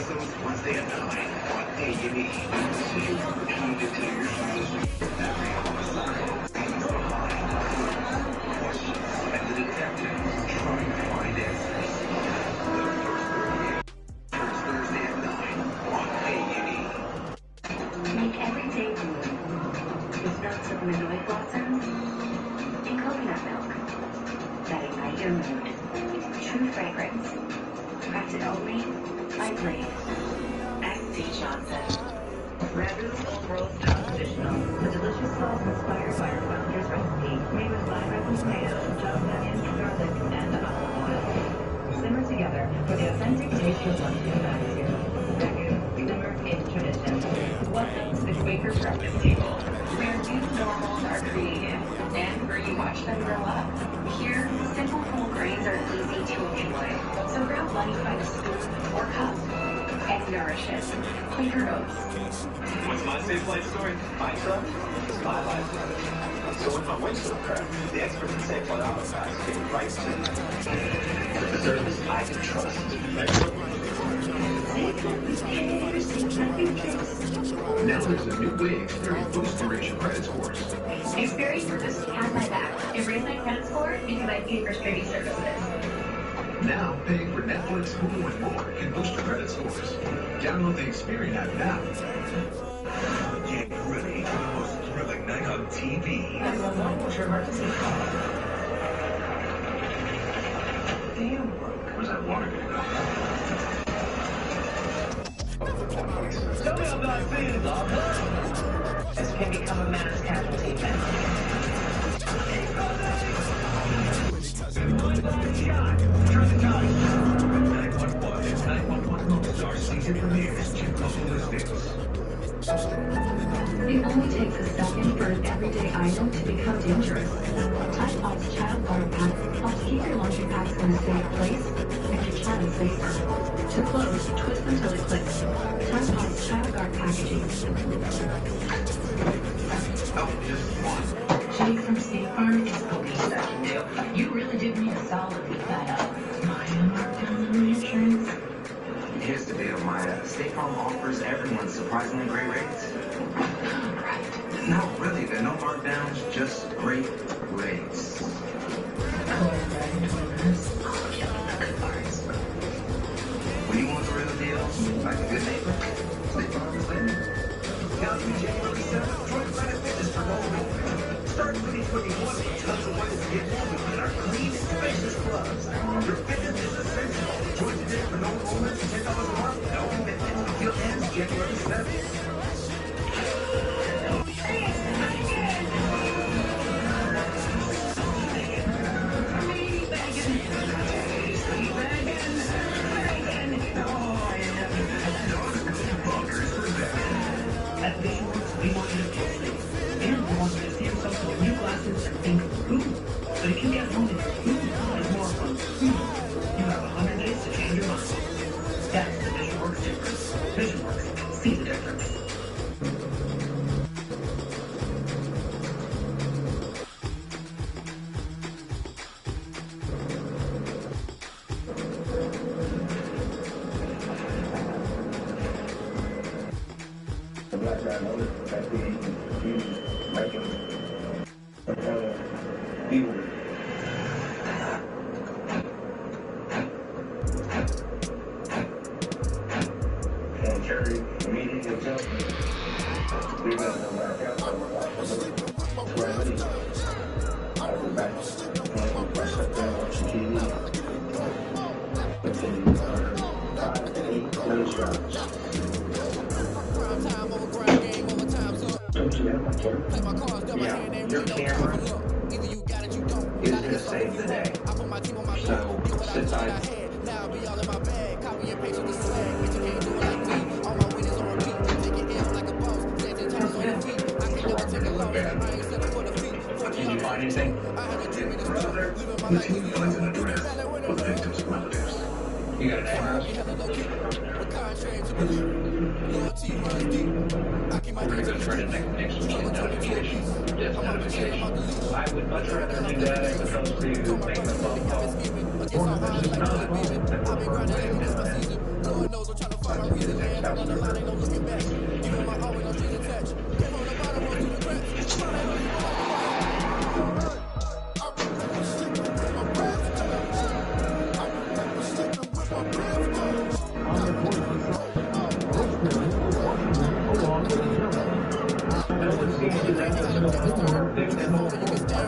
episodes Wednesday at 9 on A&E. Tuned into your every homicide, the behind, questions, and the detectives trying to find answers. The first Thursday at 9 on A&E. Make every day blue with notes of Minoy blossoms and coconut milk that ignite your mood. True fragrance, crafted only by Blaze. X.D. Johnson. Ragu Old World Style Traditional. The delicious sauce inspired by our founder's recipe, made with live ripened tomatoes, chopped onions, garlic, and olive oil. Simmer together for the authentic taste of London attitude. Ragu, simmer in tradition. Welcome to the Quaker Breakfast Table, where new normals are created and where you watch them grow up. Here, simple whole grains are easy to enjoy, so grab life by the spoon or cup and nourish it. Quaker Oats. What's my safe flight story? My truck? My life. So with my windshield cracked, the experts at Safe Flight Auto Pass came right to the service I can trust. Now there's a new way Experian boosts your credit scores. Experian Boost has my back. It raised my credit score because I paid for streaming services. Now, paying for Netflix, Hulu, and more can boost your credit scores. Download the Experian app now. Get ready for the most thrilling night on TV. What's your emergency call? Damn, where's that water going to go? Tell me I'm not seeing it, dog. This can become a mass casualty event. Turn the tide. 911 Lone Star season premieres 2 local listings. It only takes a second for an everyday item to become dangerous. Tide Pods Child Guard Pack helps keep your laundry packs in a safe place and your child safer. To close, twist until it clicks. Tide Pods Child Guard Packaging. Oh, just one. Jake from State Farm is police that can do. You really did need a solid beat that up. Maya markdown on my insurance. Here's the deal, Maya. State Farm offers everyone surprisingly great rates. Right. No, really, there are no markdowns, just great rates. When you want the real deal, like a good neighbor, State Farm is there. Now through January 7th, join Planet Fitness for Gold. Start 2021 with tons of ways to get moving in our clean, spacious clubs. Your fitness is essential. Join today for no enrollment, $10 a month, no commitment. Deal ends January 7th. At Visionworks, we want you to feel safe. And we want you to see yourself with new glasses and think, ooh. But if you get home and your food is more fun, you have 100 days to change your mind. That's the Visionworks difference. Visionworks, see the difference. The black guy noticed that he making evil. And Cherry immediately himself, we got the black guy. I was back playing up there watching TV. Within 5 to 8 minutes shots. Yeah, your camera is going to save the day. So sit tight. Did you find anything? Brother, the team finds an address for the victim's relatives. You got an address? We're going to go try to next notification, death notification. I would much rather do that as opposed to making a phone call. Or just not a phone.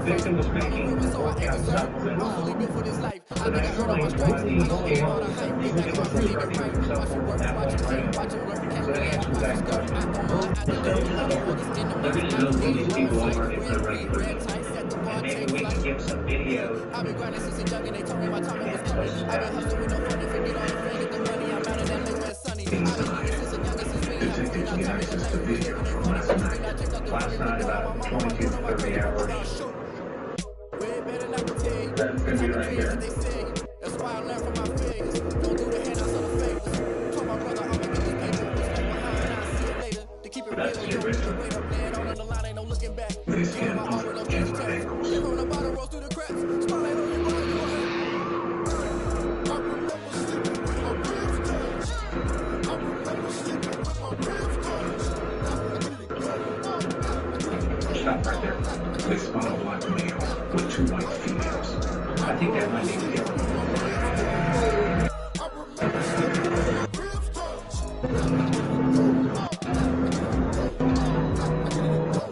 Victim was making workout supplements. The next morning, one of these scales said he was constructing himself over that one right. So that answers that question. Let me know who these people are if they're ready for me. And maybe we can get some videos. Detectives get access to video from last night. Last night, about 22 to 30 hours. That's going to be right here. That's the original. This can offer Jim Stop right there. They spun a black male with 2 white females. I think that might be the deal.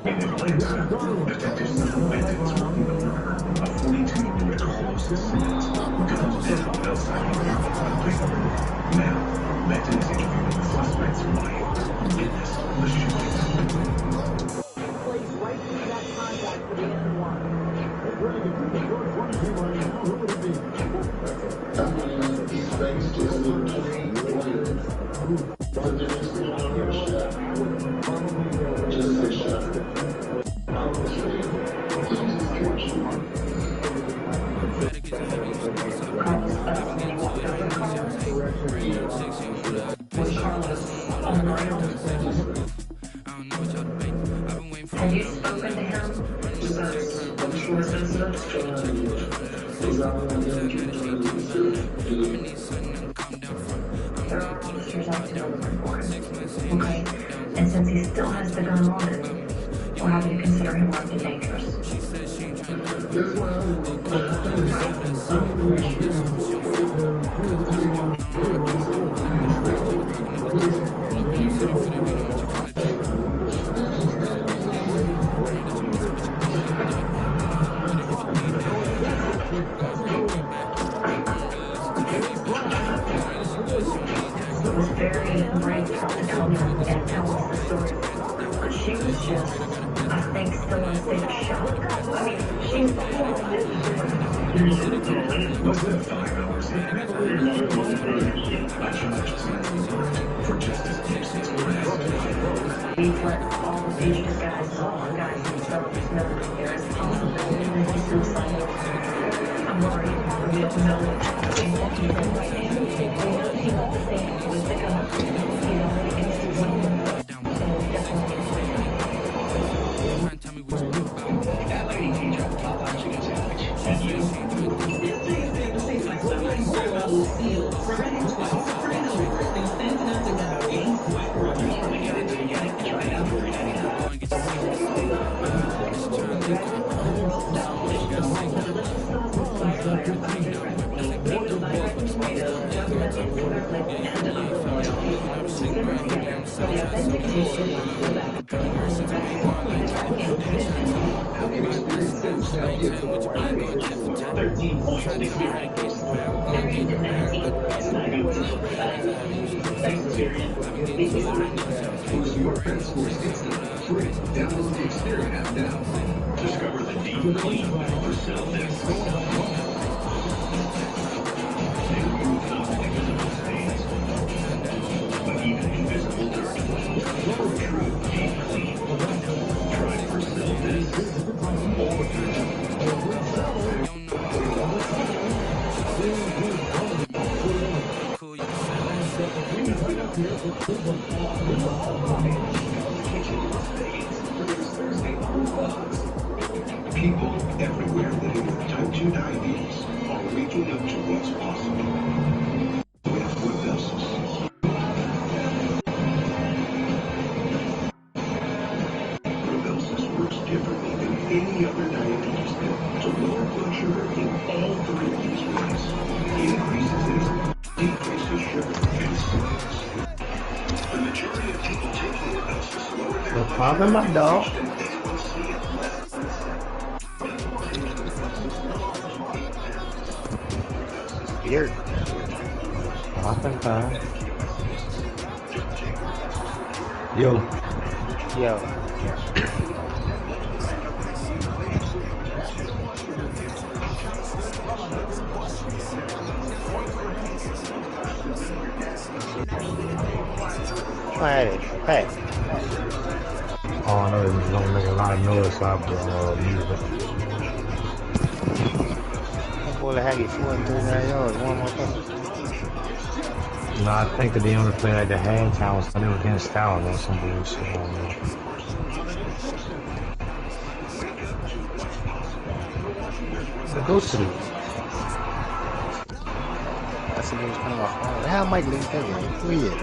In Atlanta, detectives suspected was working the murder of 42-year-old Carlos Simmons. Guns dead on Bellside University. Now, Benton is interviewing the suspect's wife. Witness the shooting. Have you spoken to him? There are officers out there looking for him. Okay? And since he still has the gun loaded, we're happy to consider him armed and dangerous. It was very brave to come and tell us the story. But she was just, I think, still in a state of shock. I mean, she's Less than 5 hours in, I charged for Justice Gibson's arrest. We've let all of these guys, all the guys themselves know that there is a possibility that he's suicidal. I'm worried. We don't know exactly right now. We know he won't stand with the gun. He's already against his own. So definitely. That lady can drop the top out chicken sandwich. And you? Download the Experian app now. Discover the deep clean for self-defense. They remove non-invisible stains, but even invisible dirt. For true deep clean. Try for self-defense. People everywhere living with type 2 diabetes are waking up to what's possible with Wood Vessels. Popping my dog. Here. Popping time. Yo. Yo. Hey. Oh, I know it's gonna make a lot of noise off the music. That boy had it 4 and 39 yards, one more time. No, I think that they only play like the halftime, so they were getting style or some bullshit. I don't know. So go to the. That's the news coming off. How Mike linked that game? Who he at?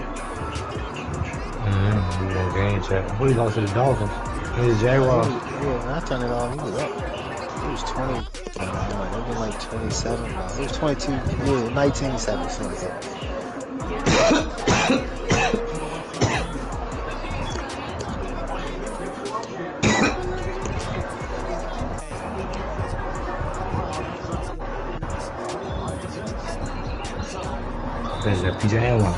We gonna game chat. Who he lost to the Dolphins? It's Jaguars. Yeah, when I turned it on, he was up. It was 20. It was like 27. It was 22. Yeah, 19-7. Something like that. There's a PJ and one.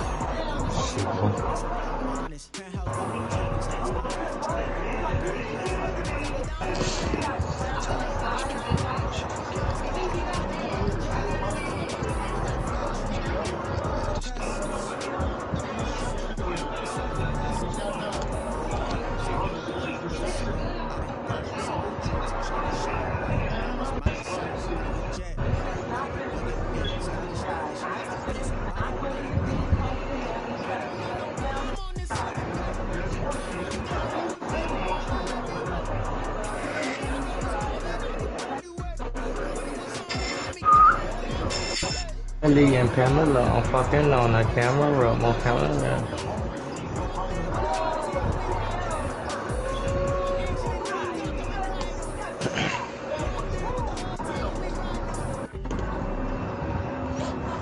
Lee and Pamela on fucking on the camera room on camera.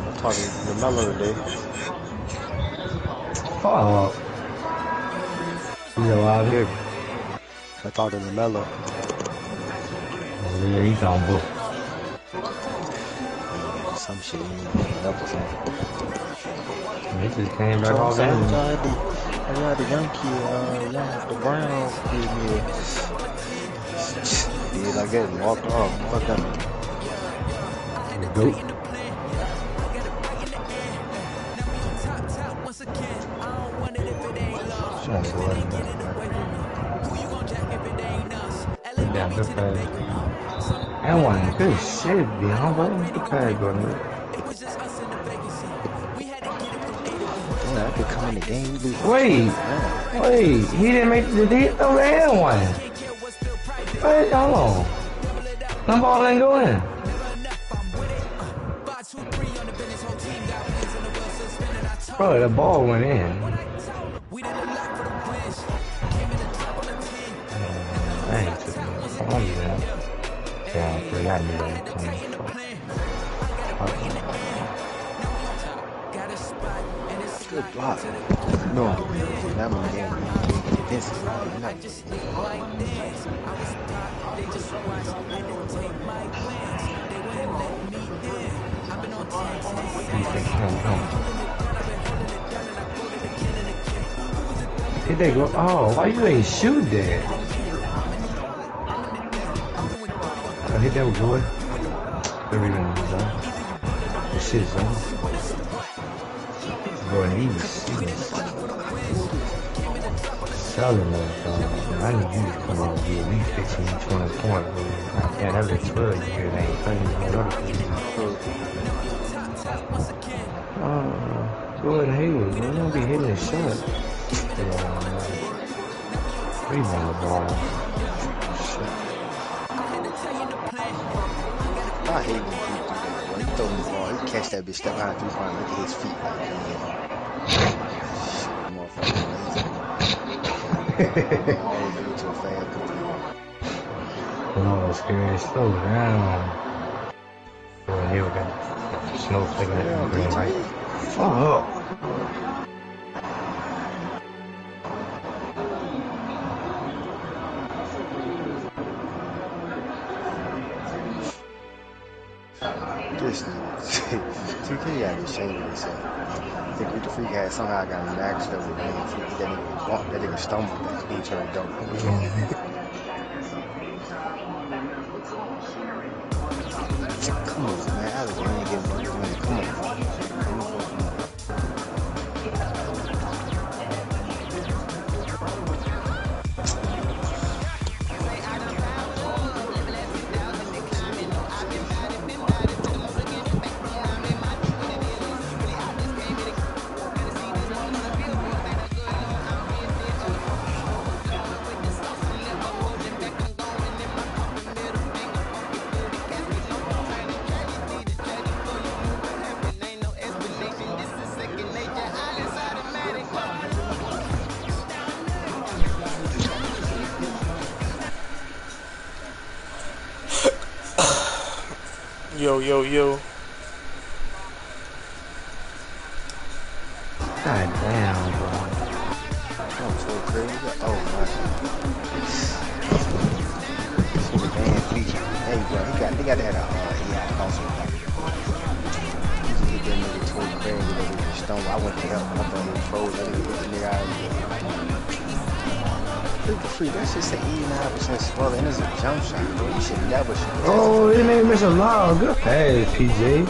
I'm talking to LaMelo today. Fuck. You out here? I talked to LaMelo. Yeah, he's on book. Some shit he need up or something. He just came back off that. I had the young kid, the Brown kid here. Did like that and walked off. Fuck that. Dope. Yeah, good pass. And one good shit, beyond what the pass going on. Yeah, I could come in the game. Wait, he didn't make the throw the and one. Wait, hold on. The ball didn't go in. Bro, the ball went in. I ain't took it. I don't even. Yeah, I forgot me that. Good block. No, that one game. This is Did they go? Oh, why you ain't shoot that? I hit that with good. Everything was on. The shit's on. Bro, he was selling that. I need you to come out and get at least 15, 20 points. Yeah, that was 12 years. I ain't playing go ahead and Hayward. We don't be hitting the shot. Rebound the ball. I hate when people do that. When he throw the ball, he catch that bitch, step behind 3 point, look at his feet. Oh, scary. Slow down. Boy, here we got snowflake in that green light. Fuck up. listen. TK got to be ashamed of himself. I think Greek the Freak had somehow got an accident with him. That nigga stumbled that he turned dope. Come on, man. I was going to get money. Come on. Yo. God damn, bro. I'm so crazy. Oh my God. Van Fleet. Hey, bro, they got to have a also. He hit that nigga toward Craig with a stone. I went to help him. I thought he was froze. That nigga out. The free, that shit say 89% swell, and it's a jump shot, bro. You should never shoot. Oh, he didn't miss a lot. Good pass, PJ.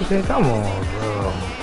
Okay, come on, bro.